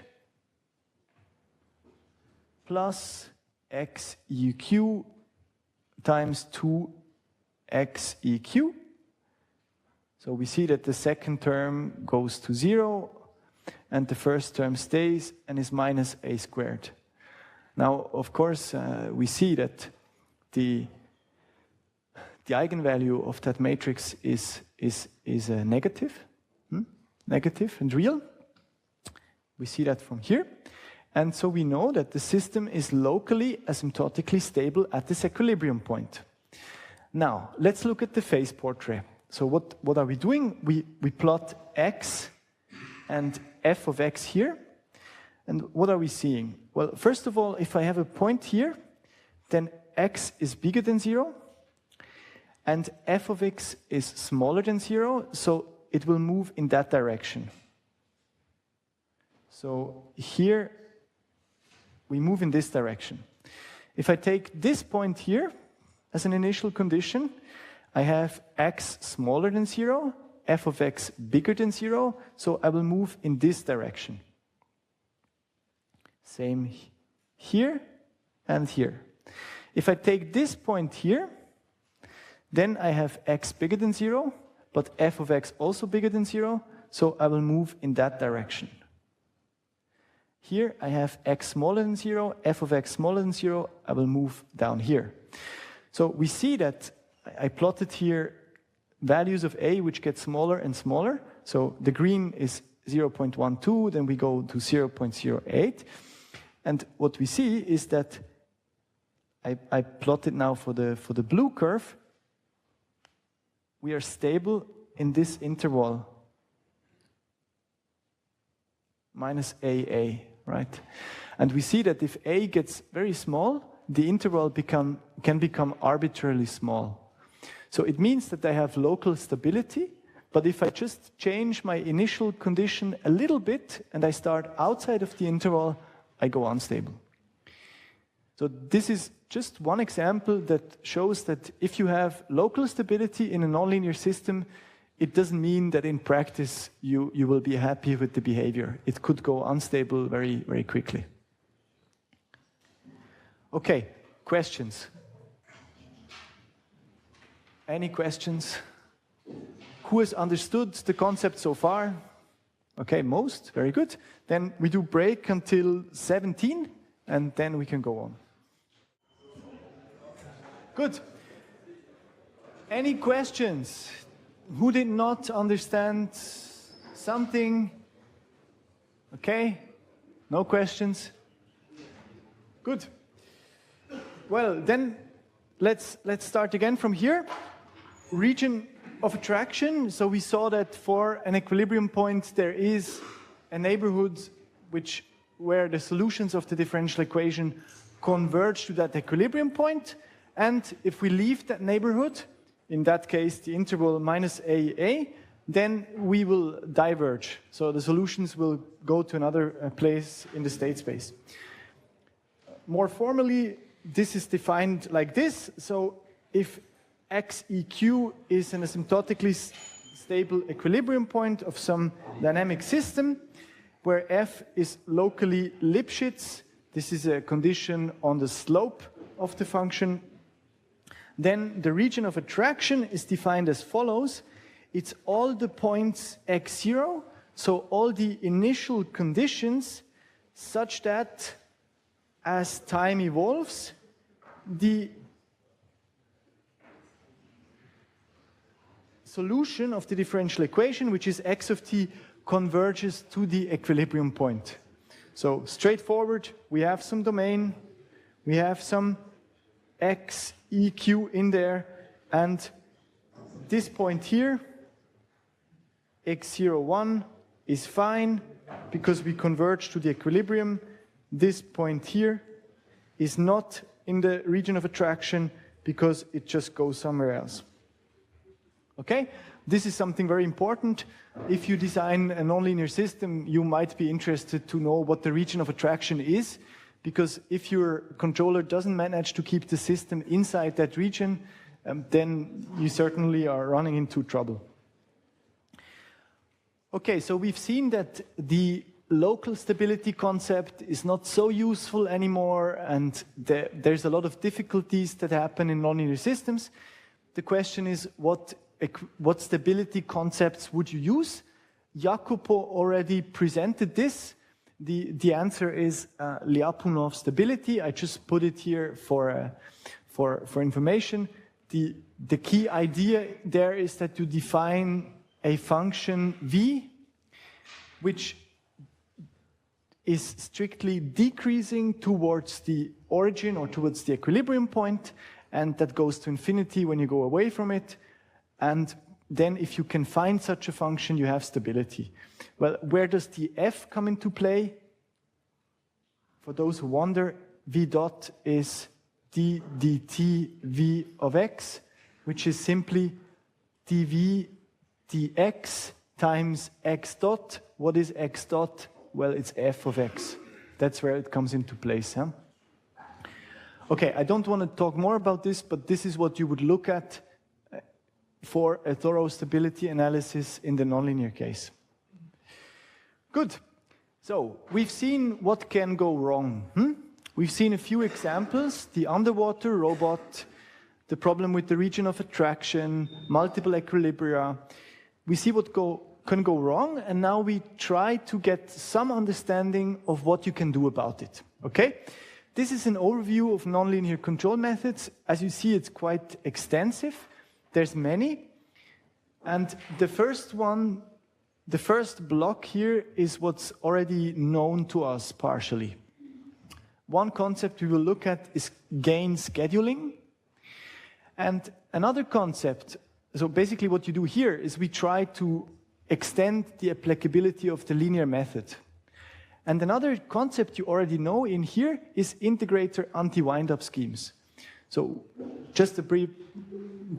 plus x eq times 2x eq. So we see that the second term goes to 0, and the first term stays and is minus a squared. Now, of course, we see that the eigenvalue of that matrix is negative and real. We see that from here. And so we know that the system is locally asymptotically stable at this equilibrium point. Now, let's look at the phase portrait. So what are we doing? We plot x and f of x here. And what are we seeing? Well, first of all, if I have a point here, then x is bigger than 0, and f of x is smaller than 0, so it will move in that direction. So here, we move in this direction. If I take this point here as an initial condition, I have x smaller than 0, f of x bigger than 0, so I will move in this direction. Same here and here. If I take this point here, then I have x bigger than 0, but f of x also bigger than 0, so I will move in that direction. Here I have x smaller than 0, f of x smaller than 0, I will move down here. So we see that I plotted here values of a which get smaller and smaller. So the green is 0.12, then we go to 0.08. And what we see is that I plotted now for the blue curve. We are stable in this interval, minus AA, right? And we see that if A gets very small, the interval can become arbitrarily small. So it means that I have local stability, but if I just change my initial condition a little bit and I start outside of the interval, I go unstable. So this is just one example that shows that if you have local stability in a nonlinear system, it doesn't mean that in practice you will be happy with the behavior. It could go unstable very, very quickly. Okay, questions? Any questions? Who has understood the concept so far? Okay, most, very good. Then we do break until 17, and then we can go on. Good. Any questions? Who did not understand something? Okay, no questions? Good. Well, then let's start again from here. Region of attraction. So we saw that for an equilibrium point, there is a neighborhood where the solutions of the differential equation converge to that equilibrium point. And if we leave that neighborhood, in that case the interval minus AA, then we will diverge. So the solutions will go to another place in the state space. More formally, this is defined like this. So if XEQ is an asymptotically stable equilibrium point of some dynamic system, where F is locally Lipschitz, this is a condition on the slope of the function, then the region of attraction is defined as follows. It's all the points x0, so all the initial conditions such that as time evolves, the solution of the differential equation, which is x of t, converges to the equilibrium point. So straightforward, we have some domain, we have some x EQ in there, and this point here, x01, is fine because we converge to the equilibrium. This point here is not in the region of attraction because it just goes somewhere else. Okay? This is something very important. If you design a nonlinear system, you might be interested to know what the region of attraction is, because if your controller doesn't manage to keep the system inside that region, then you certainly are running into trouble. Okay, so we've seen that the local stability concept is not so useful anymore, and there's a lot of difficulties that happen in nonlinear systems. The question is, what stability concepts would you use? Jacopo already presented this. The answer is Lyapunov stability. I just put it here for information. The key idea there is that you define a function v, which is strictly decreasing towards the origin or towards the equilibrium point, and that goes to infinity when you go away from it. And then if you can find such a function, you have stability. Well, where does the f come into play? For those who wonder, v dot is d dt v of x, which is simply dv dx times x dot. What is x dot? Well, it's f of x. That's where it comes into place. Huh? Okay, I don't want to talk more about this, but this is what you would look at for a thorough stability analysis in the nonlinear case. Good. So we've seen what can go wrong. We've seen a few examples: the underwater robot, the problem with the region of attraction, multiple equilibria. We see what can go wrong, and now we try to get some understanding of what you can do about it. Okay? This is an overview of nonlinear control methods. As you see, it's quite extensive. There's many. And the first one, the first block here is what's already known to us partially. One concept we will look at is gain scheduling. And another concept, so basically what you do here is we try to extend the applicability of the linear method. And another concept you already know in here is integrator anti-windup schemes. So just a brief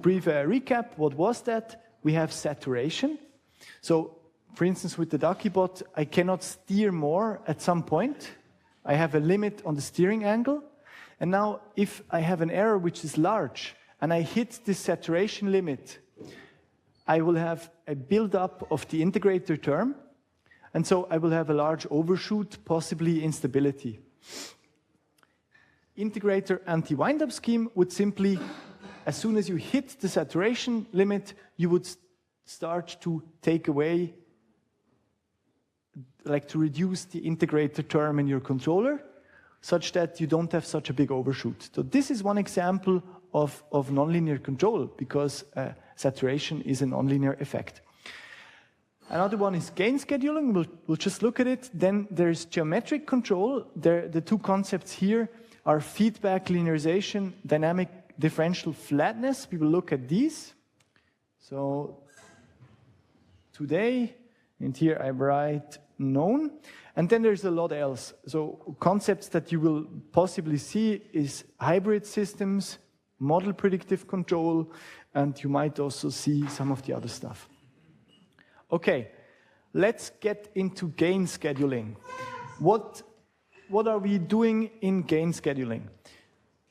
recap, what was that? We have saturation. So for instance, with the Duckybot, I cannot steer more at some point. I have a limit on the steering angle. And now if I have an error which is large and I hit this saturation limit, I will have a build-up of the integrator term. And so I will have a large overshoot, possibly instability. Integrator anti-windup scheme would simply, as soon as you hit the saturation limit, you would start to take away, like to reduce the integrator term in your controller, such that you don't have such a big overshoot. So this is one example of nonlinear control, because saturation is a nonlinear effect. Another one is gain scheduling. We'll just look at it. Then there's geometric control. The two concepts here are feedback linearization, dynamic differential flatness. We will look at these. So today, and here I write known. And then there's a lot else. So concepts that you will possibly see is hybrid systems, model predictive control, and you might also see some of the other stuff. Okay, let's get into gain scheduling. What are we doing in gain scheduling?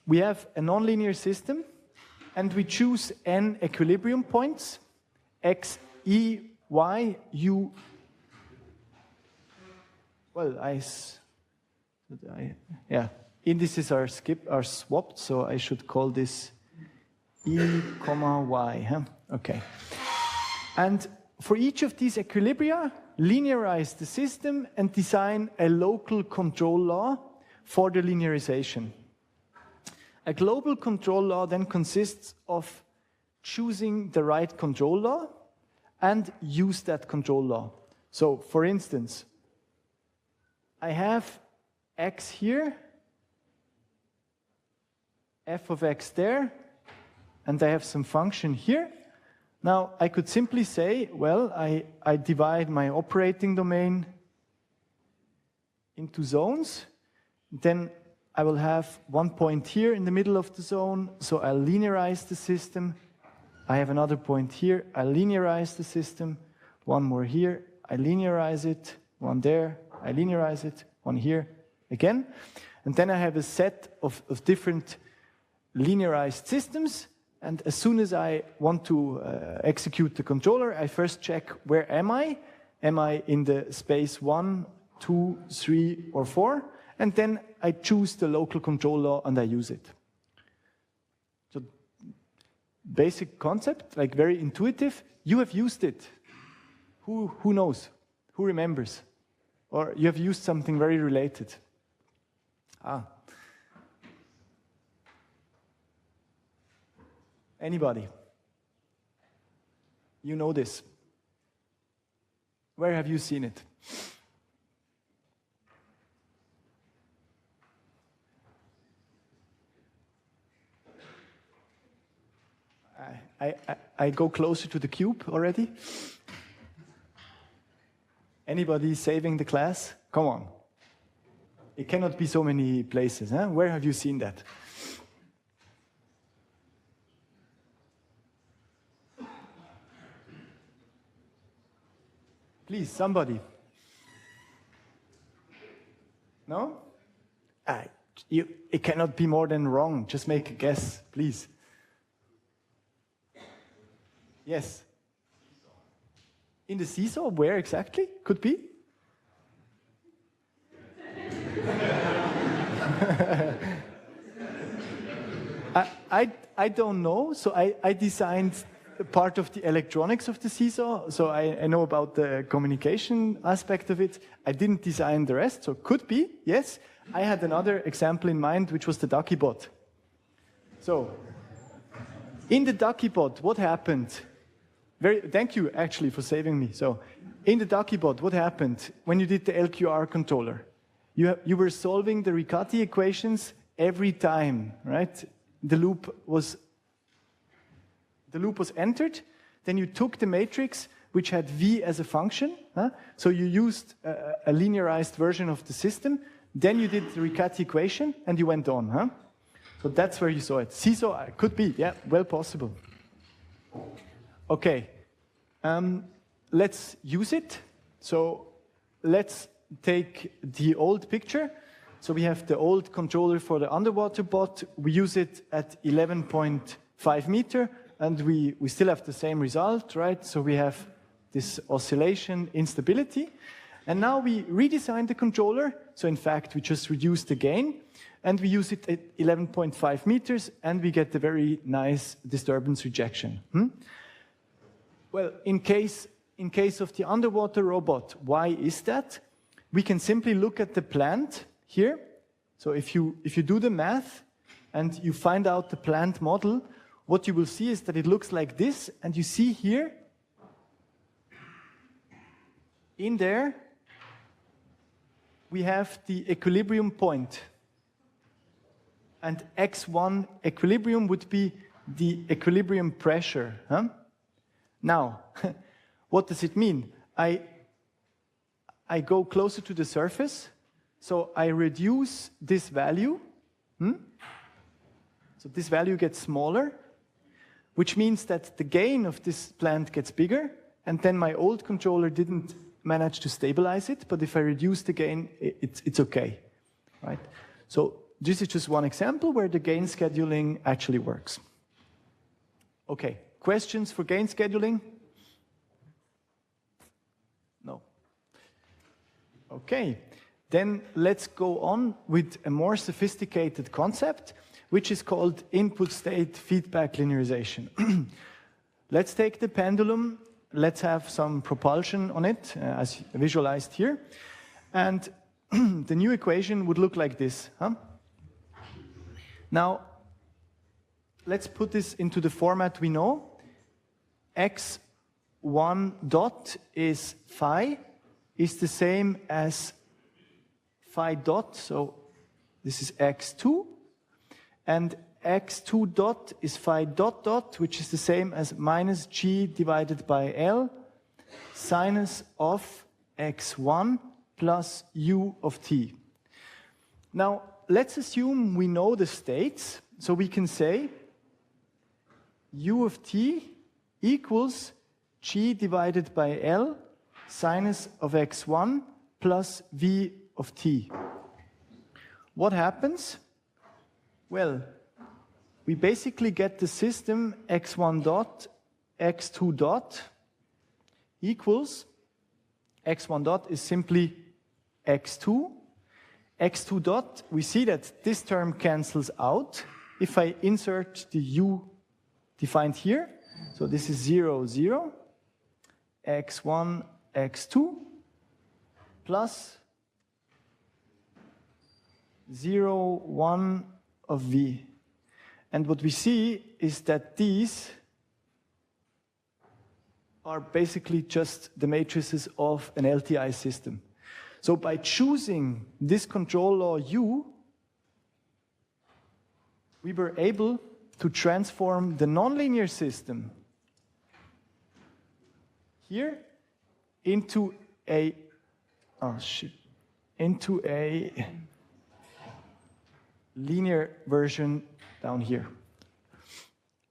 We have a nonlinear system, and we choose n equilibrium points, x, e, y, u. Well, indices are swapped, so I should call this e, y. Huh? Okay, and for each of these equilibria, linearize the system and design a local control law for the linearization. A global control law then consists of choosing the right control law and use that control law. So, for instance, I have x here, f of x there, and I have some function here. Now, I could simply say, well, I divide my operating domain into zones. Then I will have one point here in the middle of the zone, so I'll linearize the system. I have another point here, I linearize the system. One more here, I linearize it. One there, I linearize it. One here, again. And then I have a set of different linearized systems. And as soon as I want to execute the controller, I first check where am I? Am I in the space 1, 2, 3, or 4? And then I choose the local control law and I use it. So basic concept, like very intuitive. You have used it. Who knows? Who remembers? Or you have used something very related. Anybody? You know this. Where have you seen it? I go closer to the cube already. Anybody saving the class? Come on. It cannot be so many places. Huh? Where have you seen that? Please, somebody. No? It cannot be more than wrong. Just make a guess, please. Yes. In the seesaw? Where exactly? Could be? I don't know. So I designed part of the electronics of the seesaw. So I know about the communication aspect of it. I didn't design the rest. So could be, yes. I had another example in mind, which was the ducky bot. So in the ducky bot, what happened? Thank you, actually, for saving me. So in the ducky bot, what happened when you did the LQR controller? You were solving the Riccati equations every time, right? The loop was entered. Then you took the matrix, which had V as a function. So you used a linearized version of the system. Then you did the Riccati equation, and you went on. So that's where you saw it. Seesaw could be, yeah, well possible. Okay, let's use it. So let's take the old picture. So we have the old controller for the underwater bot. We use it at 11.5 meter, and we still have the same result, right? So we have this oscillation instability. And now we redesign the controller. So in fact, we just reduce the gain, and we use it at 11.5 meters, and we get the very nice disturbance rejection. Well, in case of the underwater robot, why is that? We can simply look at the plant here. So if you do the math and you find out the plant model, what you will see is that it looks like this, and you see here, in there, we have the equilibrium point. And X1 equilibrium would be the equilibrium pressure. Now, what does it mean? I go closer to the surface, so I reduce this value. So this value gets smaller, which means that the gain of this plant gets bigger, and then my old controller didn't manage to stabilize it, but if I reduce the gain, it's okay, right? So this is just one example where the gain scheduling actually works. Okay, questions for gain scheduling? No. Okay, then let's go on with a more sophisticated concept, which is called input state feedback linearization. Let's take the pendulum. Let's have some propulsion on it, as visualized here. And the new equation would look like this. Now, let's put this into the format we know. X1 dot is phi, is the same as phi dot, so this is X2. And X2 dot is phi dot dot, which is the same as minus G divided by L, sinus of X1 plus U of T. Now, let's assume we know the states, so we can say U of T equals G divided by L, sinus of X1 plus V of T. What happens? Well, we basically get the system X1 dot, X2 dot equals, X1 dot is simply X2. X2 dot, we see that this term cancels out if I insert the U defined here. So this is 0, 0, X1, X2, plus 0, 1 of V. And what we see is that these are basically just the matrices of an LTI system. So by choosing this control law U, we were able to transform the nonlinear system here into a linear version down here.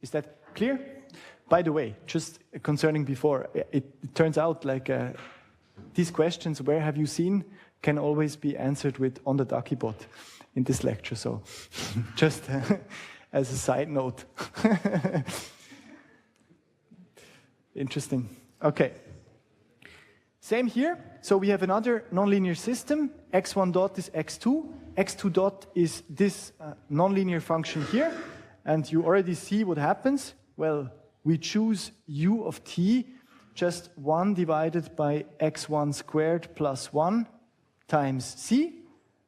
Is that clear? By the way, just concerning before, it turns out like these questions, where have you seen, can always be answered with on the Dakibot in this lecture. So just as a side note. Interesting. Okay. Same here. So we have another nonlinear system. x1 dot is x2. x2 dot is this nonlinear function here. And you already see what happens. Well, we choose u of t, just 1 divided by x1 squared plus 1 times c,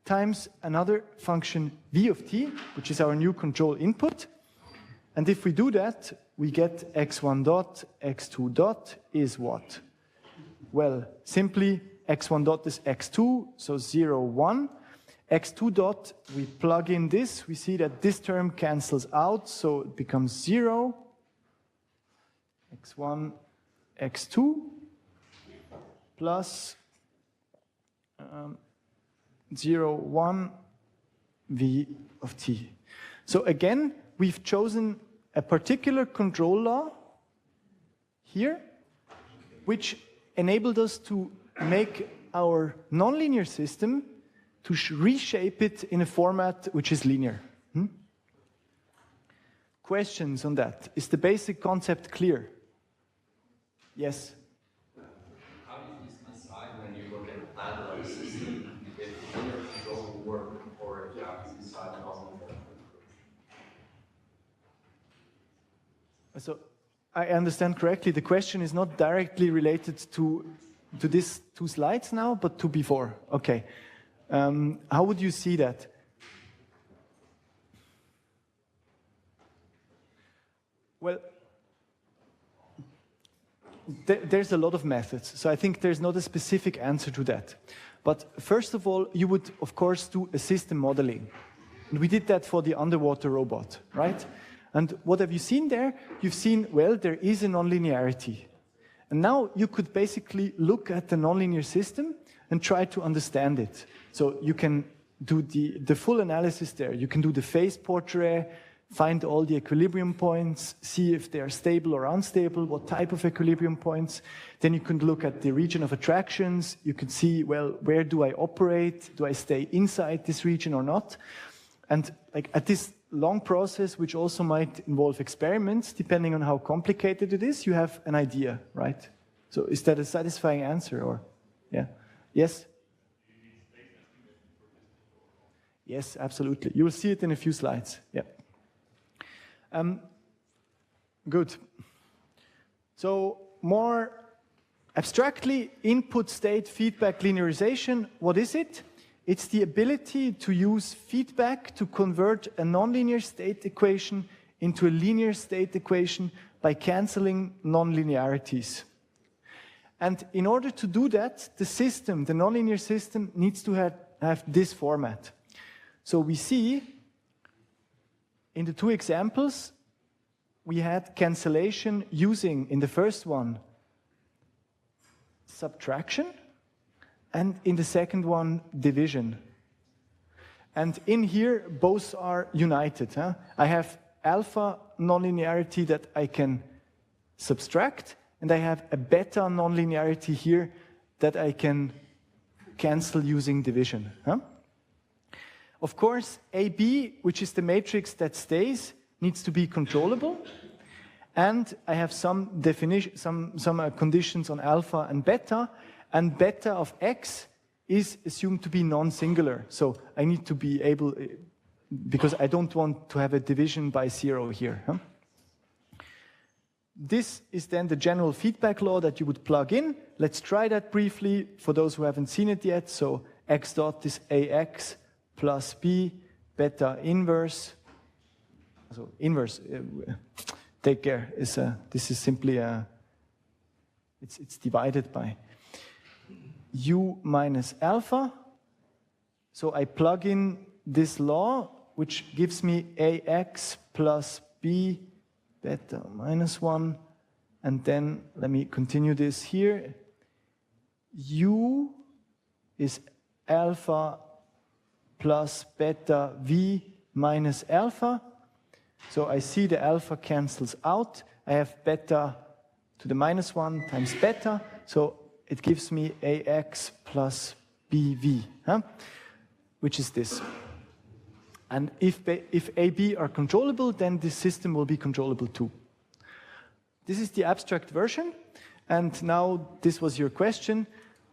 times another function v of t, which is our new control input. And if we do that, we get x1 dot, x2 dot is what? Well, simply x1 dot is x2, so 0, 1. x2 dot, we plug in this, we see that this term cancels out, so it becomes 0, x1, x2, plus 0, 1, v of t. So again, we've chosen a particular control law here, which enabled us to make our nonlinear system to reshape it in a format which is linear. Questions on that? Is the basic concept clear? Yes? How do you decide when you look at the plan of the system if linear control will work or if you have to decide on So I understand correctly, the question is not directly related to these 2 slides now, but to before. Okay. How would you see that? Well, there's a lot of methods, so I think there's not a specific answer to that. But first of all, you would, of course, do a system modeling. And we did that for the underwater robot, right? And what have you seen there? You've seen, well, there is a nonlinearity. And now you could basically look at the nonlinear system and try to understand it. So you can do the full analysis there. You can do the phase portrait, find all the equilibrium points, see if they are stable or unstable, what type of equilibrium points. Then you can look at the region of attractions. You can see, well, where do I operate? Do I stay inside this region or not? And like at this long process, which also might involve experiments, depending on how complicated it is, you have an idea, right? So is that a satisfying answer, or, yeah? Yes? Yes, absolutely. You will see it in a few slides, yeah. Good. So more abstractly, input state feedback linearization, what is it? It's the ability to use feedback to convert a nonlinear state equation into a linear state equation by canceling nonlinearities. And in order to do that, the system, the nonlinear system, needs to have this format. So we see in the 2 examples, we had cancellation using, in the first one, subtraction, and in the second one, division. And in here, both are united. I have alpha nonlinearity that I can subtract, and I have a beta nonlinearity here that I can cancel using division. Of course, AB, which is the matrix that stays, needs to be controllable. And I have some definition, some conditions on alpha and beta of x is assumed to be non-singular. So I need to be able, because I don't want to have a division by 0 here. This is then the general feedback law that you would plug in. Let's try that briefly for those who haven't seen it yet. So x dot is ax plus b, beta inverse. So inverse, take care, this is simply it's divided by u minus alpha. So I plug in this law, which gives me ax plus b beta minus 1. And then let me continue this here. U is alpha plus beta v minus alpha. So I see the alpha cancels out. I have beta to the minus 1 times beta. So it gives me ax plus bv, which is this. And if AB are controllable, then this system will be controllable too. This is the abstract version. And now this was your question.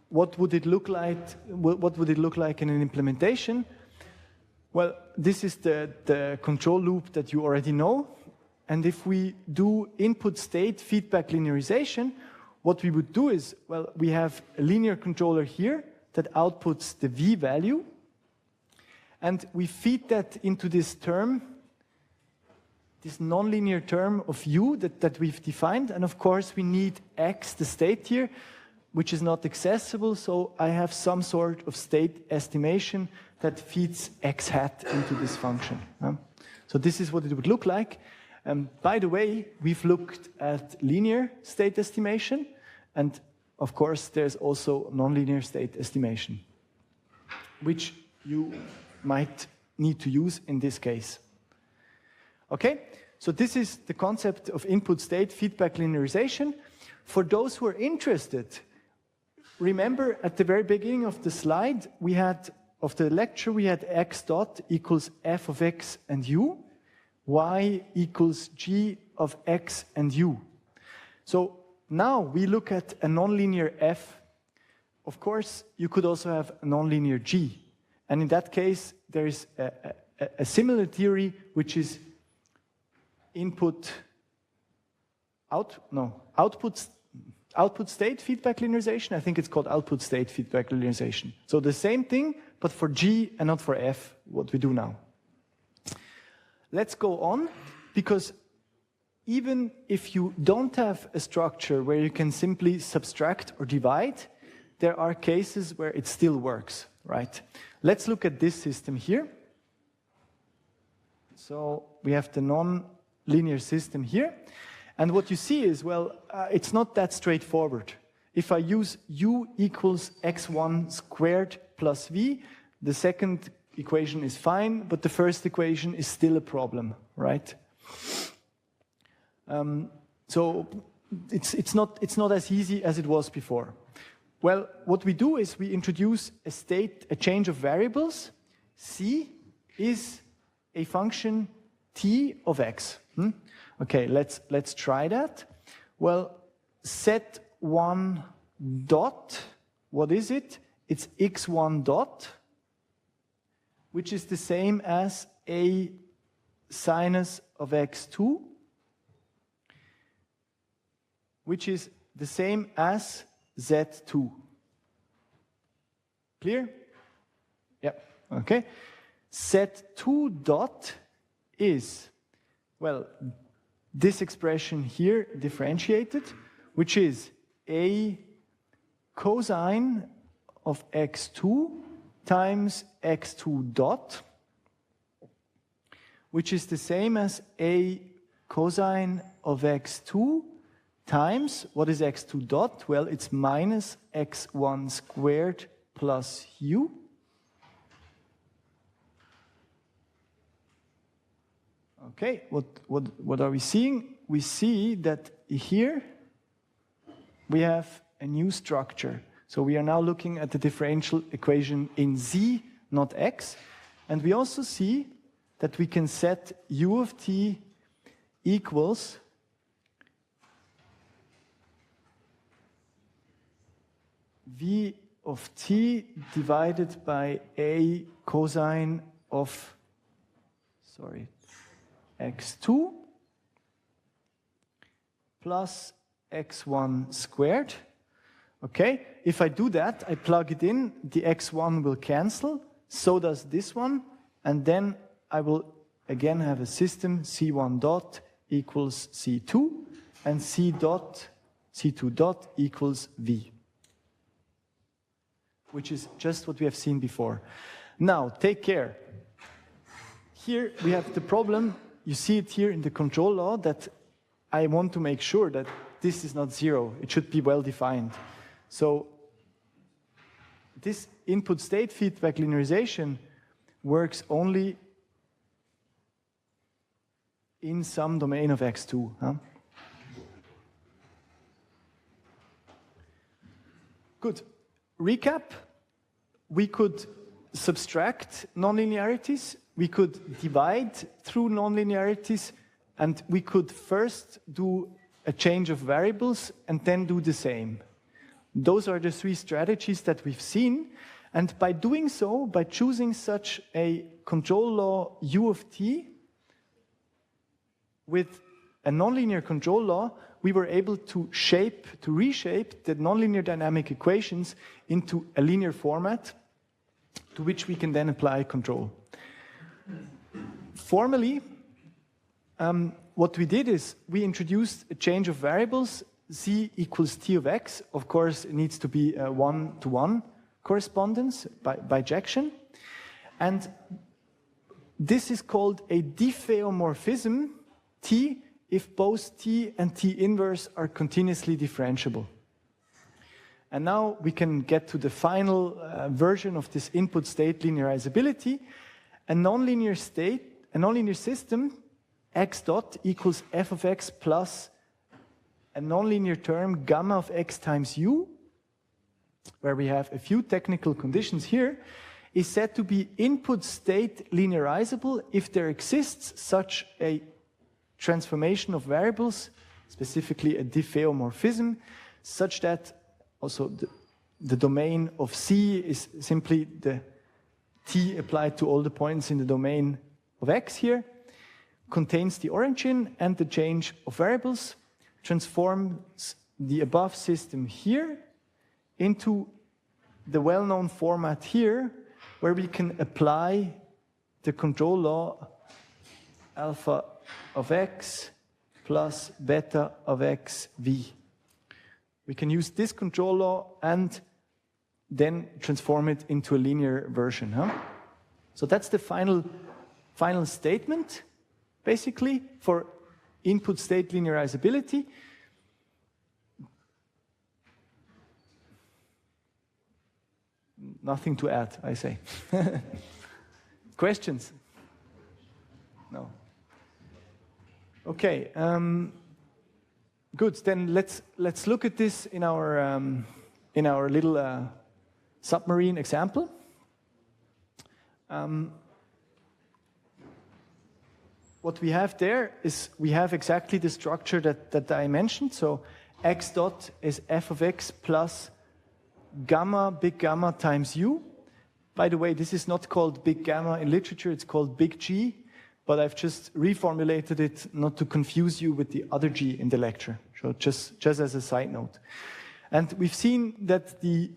What would it look like? What would it look like in an implementation? Well, this is the control loop that you already know. And if we do input state feedback linearization, what we would do is, well, we have a linear controller here that outputs the V value. And we feed that into this term, this nonlinear term of U that we've defined. And of course, we need X, the state here, which is not accessible. So I have some sort of state estimation that feeds X hat into this function. So this is what it would look like. By the way, we've looked at linear state estimation. And of course, there's also nonlinear state estimation, which you might need to use in this case. Okay, so this is the concept of input state feedback linearization. For those who are interested, remember at the very beginning of the slide, of the lecture, we had x dot equals f of x and u, y equals g of x and u. So now we look at a nonlinear f. Of course, you could also have a nonlinear g. And in that case, there is a similar theory, which is output state feedback linearization. I think it's called output state feedback linearization. So the same thing, but for G and not for F, what we do now. Let's go on, because even if you don't have a structure where you can simply subtract or divide, there are cases where it still works, right? Let's look at this system here. So we have the non-linear system here. And what you see is, well, it's not that straightforward. If I use u equals x1 squared plus v, the second equation is fine, but the first equation is still a problem, right? So it's not as easy as it was before. Well, what we do is we introduce a change of variables. C is a function t of x. Okay, let's try that. Well, set 1 dot, what is it? It's x1 dot, which is the same as a sinus of x2, which is the same as z2. Clear? Yeah, okay. Z2 dot is, well, this expression here differentiated, which is a cosine of x2 times x2 dot, which is the same as a cosine of x2 times, what is x2 dot? Well, it's minus x1 squared plus u. Okay, what are we seeing? We see that here we have a new structure. So we are now looking at the differential equation in z, not x. And we also see that we can set u of t equals v of t divided by a cosine of, x2 plus x1 squared. Okay, if I do that, I plug it in, the x1 will cancel, so does this one, and then I will again have a system c1 dot equals c2, and c2 dot equals v, which is just what we have seen before. Now, take care. Here we have the problem you see it here in the control law that I want to make sure that this is not 0. It should be well defined. So this input state feedback linearization works only in some domain of X2. Huh? Good. Recap. We could subtract nonlinearities. We could divide through nonlinearities. And we could first do a change of variables and then do the same. Those are the 3 strategies that we've seen. And by doing so, by choosing such a control law U of t with a nonlinear control law, we were able to reshape the nonlinear dynamic equations into a linear format to which we can then apply control. Formally, what we did is we introduced a change of variables, z equals t of x. Of course, it needs to be a 1-to-1 correspondence by bijection. And this is called a diffeomorphism T if both T and T inverse are continuously differentiable. And now we can get to the final version of this input state linearizability. A nonlinear system, x dot equals f of x plus a nonlinear term gamma of x times u, where we have a few technical conditions here, is said to be input state linearizable if there exists such a transformation of variables, specifically a diffeomorphism, such that also the domain of C is simply the T applied to all the points in the domain of X here, contains the origin and the change of variables, transforms the above system here into the well-known format here, where we can apply the control law alpha of x plus beta of x v. We can use this control law and then transform it into a linear version. Huh? So that's the final statement, basically, for input state linearizability. Nothing to add, I say. Questions? No. Okay. Good. Then let's look at this in our little submarine example. What we have there is we have exactly the structure that I mentioned. So x dot is f of x plus gamma, big gamma times u. By the way, this is not called big gamma in literature, it's called big G, but I've just reformulated it not to confuse you with the other G in the lecture. So just as a side note. And we've seen that the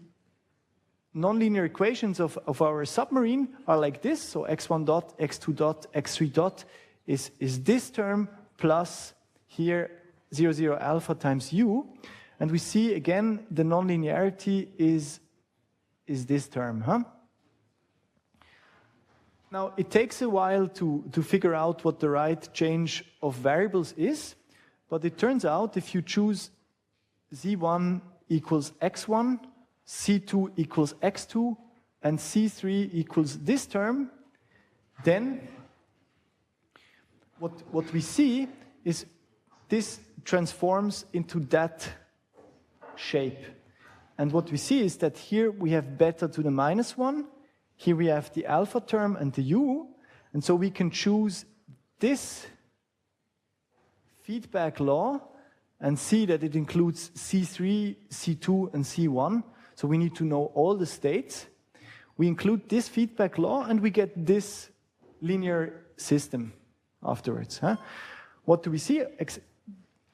nonlinear equations of our submarine are like this. So x1 dot, x2 dot, x3 dot is this term plus here 0, 0 alpha times u. And we see again the nonlinearity is this term. Huh? Now, it takes a while to figure out what the right change of variables is, but it turns out if you choose z1 equals x1, c2 equals x2, and c3 equals this term, then what we see is this transforms into that shape. And what we see is that here we have beta to the minus 1, here we have the alpha term and the u, and so we can choose this feedback law and see that it includes C3, C2, and C1. So we need to know all the states. We include this feedback law and we get this linear system afterwards. Huh? What do we see?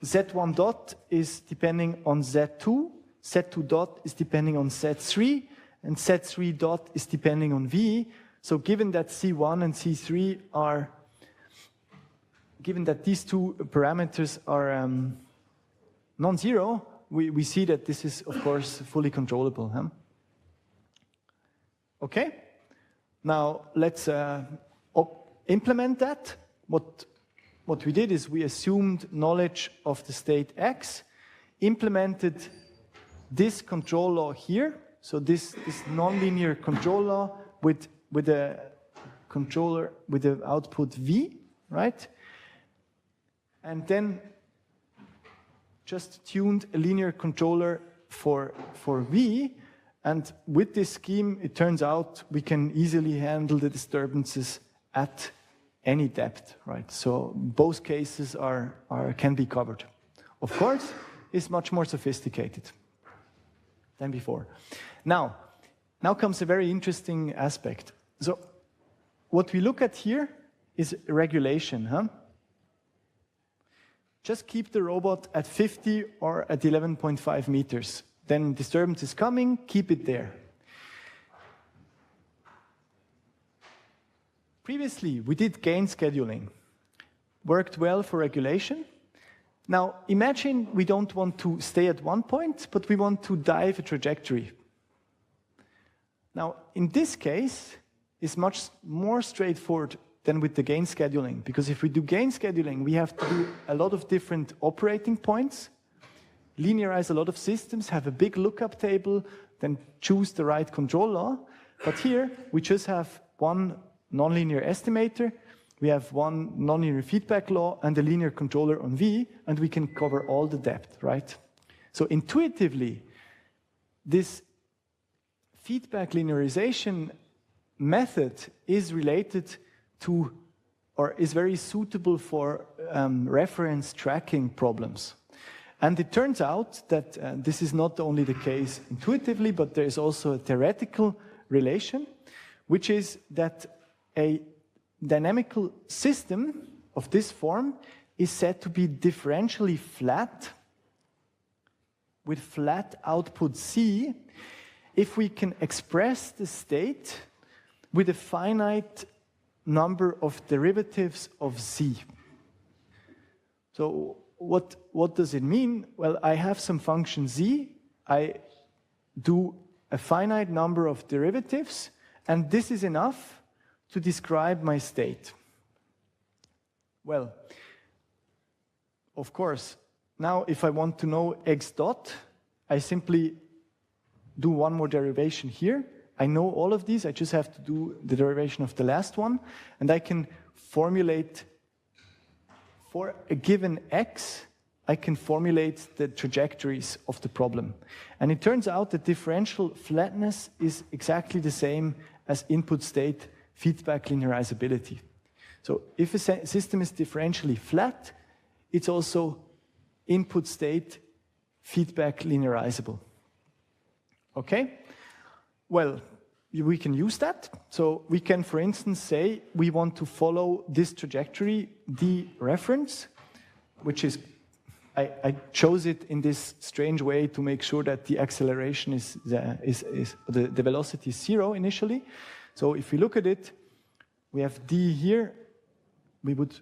Z1 dot is depending on Z2, Z2 dot is depending on Z3, and Z3 dot is depending on V. So given that C1 and C3 are, given that these two parameters are non-zero, we see that this is, of course, fully controllable. Huh? Okay, now let's implement that. What what we did is we assumed knowledge of the state X, implemented this control law here, so this nonlinear control law with a controller with the output V, right? And then just tuned a linear controller for V, and with this scheme, it turns out we can easily handle the disturbances at any depth, right? So both cases can be covered. Of course, it's much more sophisticated than before. Now comes a very interesting aspect. So what we look at here is regulation, huh? Just keep the robot at 50 or at 11.5 meters. Then disturbance is coming, keep it there. Previously, we did gain scheduling. Worked well for regulation. Now, imagine we don't want to stay at one point, but we want to dive a trajectory. Now, in this case, it's much more straightforward than with the gain scheduling, because if we do gain scheduling, we have to do a lot of different operating points, linearize a lot of systems, have a big lookup table, then choose the right control law. But here, we just have one nonlinear estimator, we have one nonlinear feedback law, and a linear controller on V, and we can cover all the depth, right? So intuitively, this feedback linearization method is related to, or is very suitable for reference tracking problems. And it turns out that this is not only the case intuitively, but there is also a theoretical relation, which is that a dynamical system of this form is said to be differentially flat with flat output C if we can express the state with a finite number of derivatives of Z. So what does it mean? Well, I have some function Z, I do a finite number of derivatives, and this is enough to describe my state. Well, of course, now if I want to know X dot, I simply do one more derivation here. I know all of these, I just have to do the derivation of the last one, and I can formulate, for a given X, I can formulate the trajectories of the problem. And it turns out that differential flatness is exactly the same as input state feedback linearizability. So if a system is differentially flat, it's also input state feedback linearizable. Okay? Well, we can use that. So we can, for instance, say we want to follow this trajectory, the reference, which is, I chose it in this strange way to make sure that the acceleration the velocity is 0 initially. So if we look at it, we have D here. We would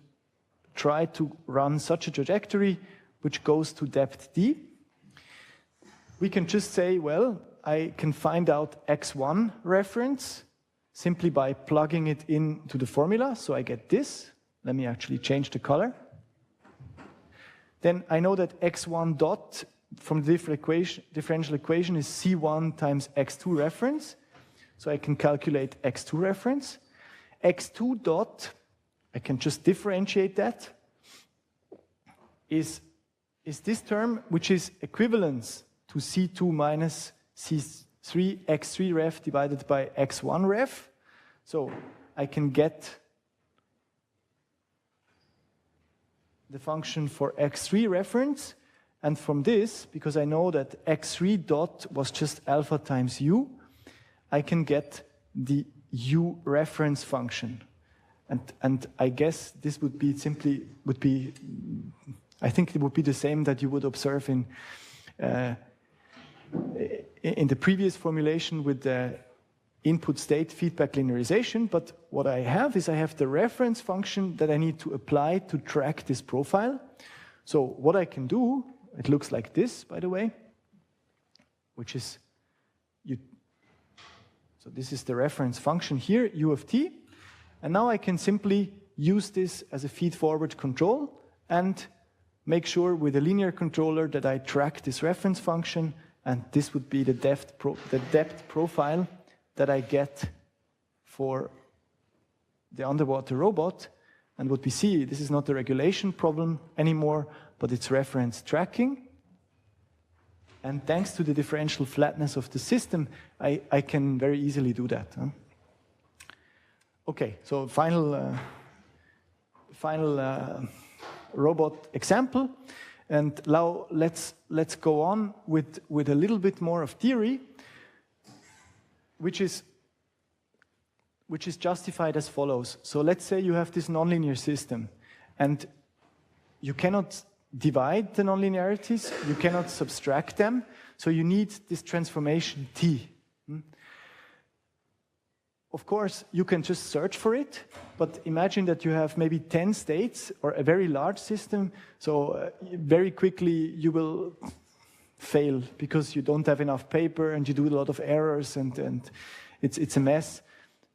try to run such a trajectory which goes to depth D. We can just say, well, I can find out X1 reference simply by plugging it into the formula. So I get this. Let me actually change the color. Then I know that X1 dot from the differential equation is C1 times X2 reference. So I can calculate X2 reference. X2 dot, I can just differentiate that, is this term, which is equivalence to C2 minus C3 X3 ref divided by X1 ref. So I can get the function for X3 reference, and from this, because I know that X3 dot was just alpha times U, I can get the U reference function. And I guess this would be I think it would be the same that you would observe in the previous formulation with the input state feedback linearization, but what I have is I have the reference function that I need to apply to track this profile. So what I can do, it looks like this, by the way, which is, so this is the reference function here, U of t, and now I can simply use this as a feed-forward control and make sure with a linear controller that I track this reference function, and this would be the depth profile that I get for the underwater robot. And what we see, this is not a regulation problem anymore, but it's reference tracking. And thanks to the differential flatness of the system, I can very easily do that. Okay, so final robot example. And now let's go on with a little bit more of theory, which is justified as follows. So let's say you have this nonlinear system, and you cannot divide the nonlinearities, you cannot subtract them, so you need this transformation T. Of course, you can just search for it, but imagine that you have maybe 10 states or a very large system, so very quickly you will fail because you don't have enough paper and you do a lot of errors and it's a mess.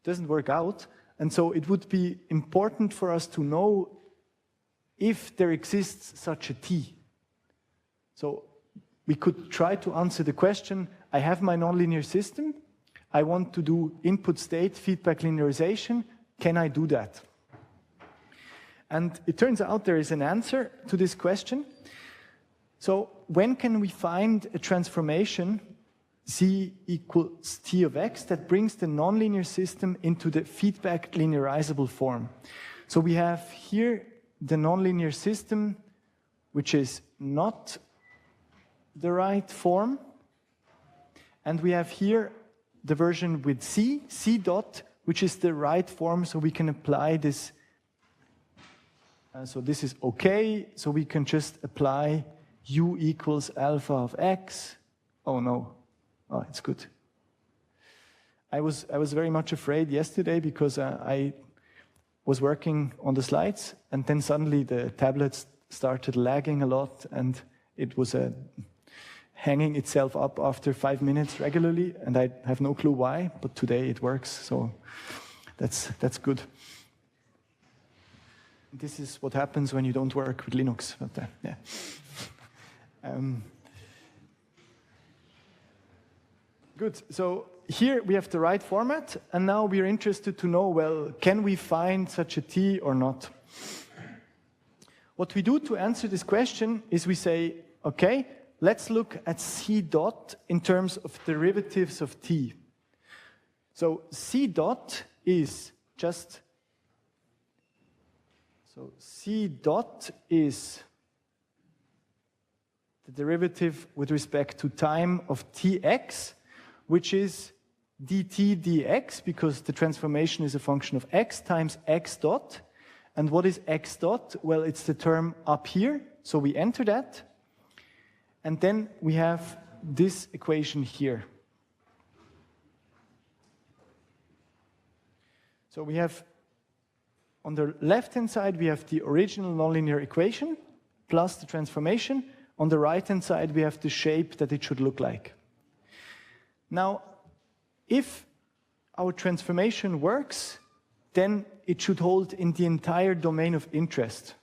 It doesn't work out, and so it would be important for us to know if there exists such a T. So we could try to answer the question, I have my nonlinear system, I want to do input state feedback linearization, can I do that? And it turns out there is an answer to this question. So when can we find a transformation Z equals T of X that brings the nonlinear system into the feedback linearizable form? So we have here the nonlinear system, which is not the right form. And we have here the version with C dot, which is the right form, so we can apply this. So this is okay, so we can just apply U equals alpha of X. Oh no, oh, it's good. I was very much afraid yesterday because I was working on the slides, and then suddenly the tablets started lagging a lot, and it was hanging itself up after 5 minutes regularly, and I have no clue why, but today it works, so that's good. This is what happens when you don't work with Linux. But, yeah. Good, so here we have the right format, and now we are interested to know, well, can we find such a T or not? What we do to answer this question is we say, okay, let's look at C dot in terms of derivatives of T. So C dot is just, so C dot is the derivative with respect to time of Tx, which is dt dx, because the transformation is a function of x times x dot. And what is x dot? Well, it's the term up here, so we enter that. And then we have this equation here. So we have, on the left-hand side, we have the original nonlinear equation plus the transformation. On the right-hand side, we have the shape that it should look like. Now, if our transformation works, then it should hold in the entire domain of interest,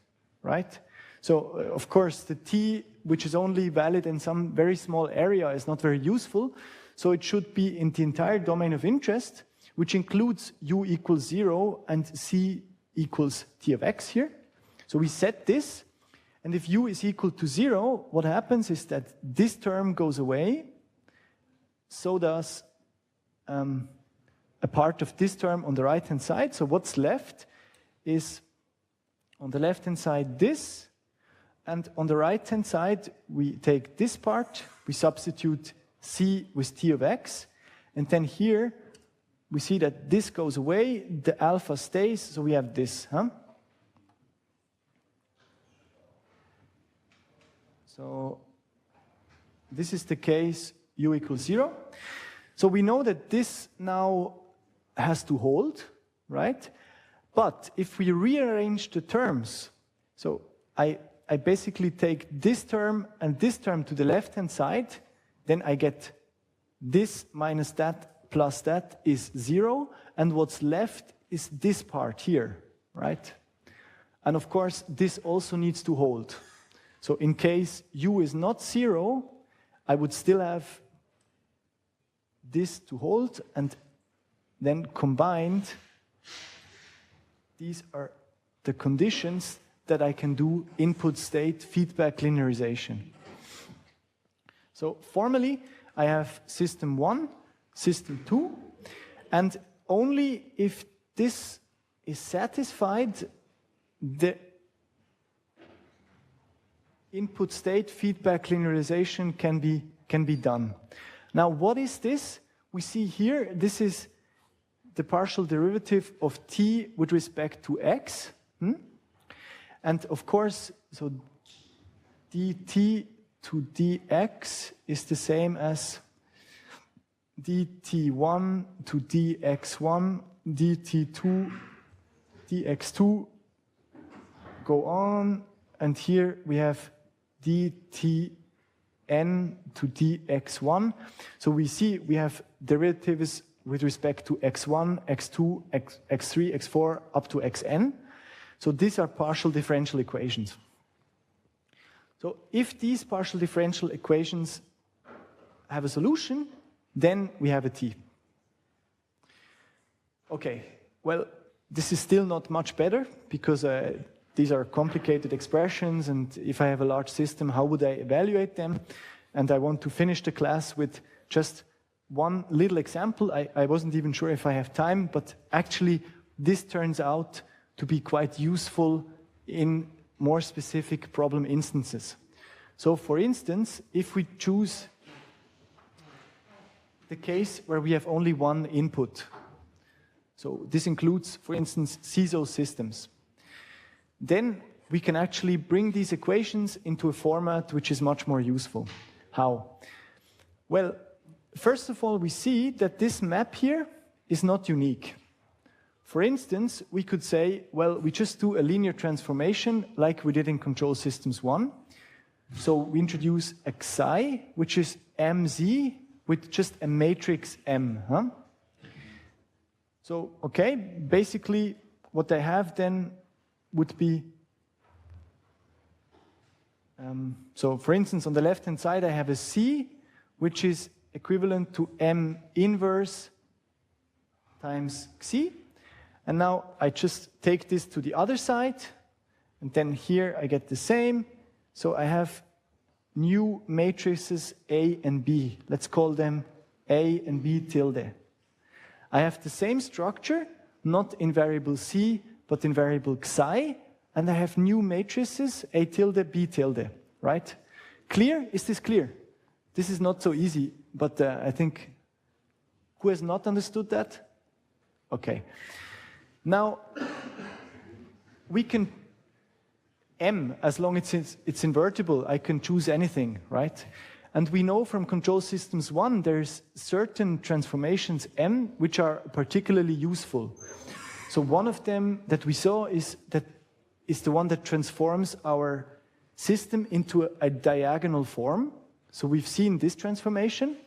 right? So, of course, the T, which is only valid in some very small area, is not very useful. So it should be in the entire domain of interest, which includes U equals 0 and C equals T of X here. So we set this, and if U is equal to 0, what happens is that this term goes away, so does a part of this term on the right-hand side. So what's left is, on the left-hand side, this, and on the right-hand side, we take this part, we substitute C with T of X, and then here, we see that this goes away, the alpha stays, so we have this, So this is the case U equals 0. So we know that this now has to hold, right? But if we rearrange the terms, so I basically take this term and this term to the left-hand side, then I get this minus that plus that is 0, and what's left is this part here, right? And of course, this also needs to hold. So in case u is not 0, I would still have this to hold, and then combined, these are the conditions that I can do input state feedback linearization. So formally, I have system 1, system 2, and only if this is satisfied, the input state feedback linearization can be done. Now, what is this? We see here, this is the partial derivative of t with respect to x. And of course, so dt to dx is the same as dt1 to dx1, dt2, dx2, go on, and here we have dtn to dx1. So we see we have derivatives with respect to x1, x2, x3, x4, up to xn. So these are partial differential equations. So if these partial differential equations have a solution, then we have a t. Okay, well, this is still not much better because these are complicated expressions, and if I have a large system, how would I evaluate them? And I want to finish the class with just one little example. I wasn't even sure if I have time, but actually this turns out to be quite useful in more specific problem instances. So for instance, if we choose the case where we have only one input, so this includes, for instance, CISO systems, then we can actually bring these equations into a format which is much more useful. How? Well, first of all, we see that this map here is not unique. For instance, we could say, well, we just do a linear transformation like we did in Control Systems 1. So we introduce xi, which is mz, with just a matrix M. So, okay, basically what I have then would be, so for instance, on the left-hand side, I have a C, which is equivalent to M inverse times xi. And now I just take this to the other side, and then here I get the same. So I have new matrices A and B. Let's call them A and B tilde. I have the same structure, not in variable C, but in variable xi, and I have new matrices A tilde, B tilde, right? Clear? Is this clear? This is not so easy, but I think, who has not understood that? Okay. Now, we can, M, as long as it's invertible, I can choose anything, right? And we know from Control Systems 1, there's certain transformations M which are particularly useful. So one of them that we saw is the one that transforms our system into a diagonal form. So we've seen this transformation.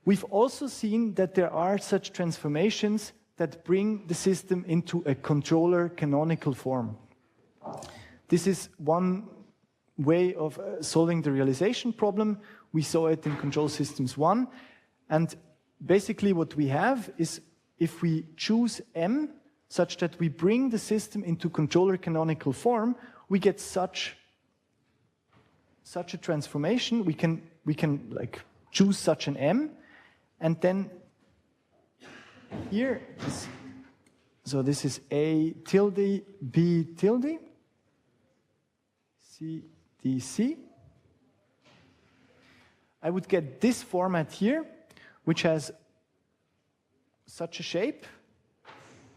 We've also seen that there are such transformations that bring the system into a controller canonical form. This is one way of solving the realization problem. We saw it in Control Systems 1. And basically what we have is, if we choose M such that we bring the system into controller canonical form, we get such a transformation. We can like choose such an M, and then here is, so this is A tilde, B tilde, C, D, C. I would get this format here, which has such a shape,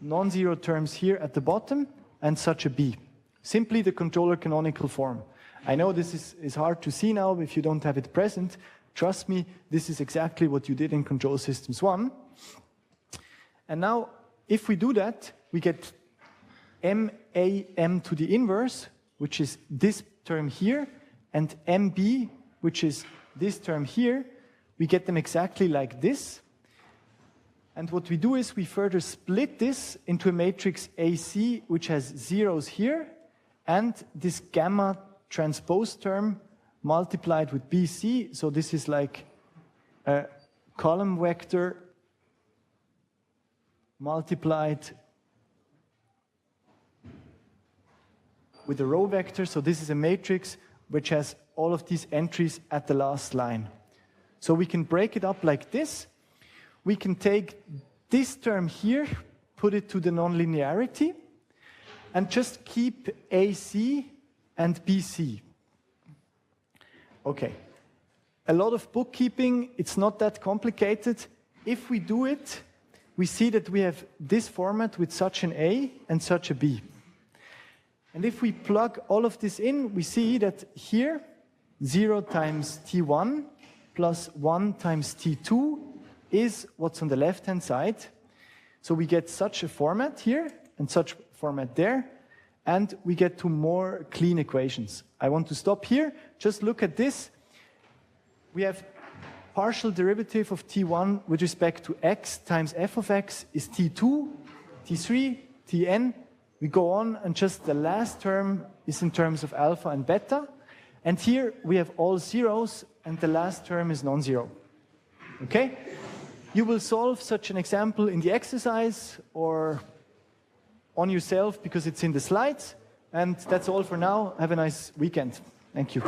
non-zero terms here at the bottom, and such a B. Simply the controller canonical form. I know this is hard to see now if you don't have it present. Trust me, this is exactly what you did in Control Systems 1. And now, if we do that, we get MAM to the inverse, which is this term here, and MB, which is this term here. We get them exactly like this. And what we do is we further split this into a matrix AC, which has zeros here, and this gamma transpose term multiplied with BC. So this is like a column vector multiplied with a row vector. So this is a matrix which has all of these entries at the last line. So we can break it up like this. We can take this term here, put it to the nonlinearity, and just keep AC and BC. Okay. A lot of bookkeeping, it's not that complicated. If we do it, we see that we have this format with such an A and such a B. And if we plug all of this in, we see that here, 0 times T1 plus 1 times T2 is what's on the left-hand side. So we get such a format here and such format there, and we get to more clean equations. I want to stop here. Just look at this. We have partial derivative of T1 with respect to x times f of x is T2, T3, Tn. We go on, and just the last term is in terms of alpha and beta. And here we have all zeros, and the last term is non-zero. Okay? You will solve such an example in the exercise or on yourself because it's in the slides. And that's all for now. Have a nice weekend. Thank you.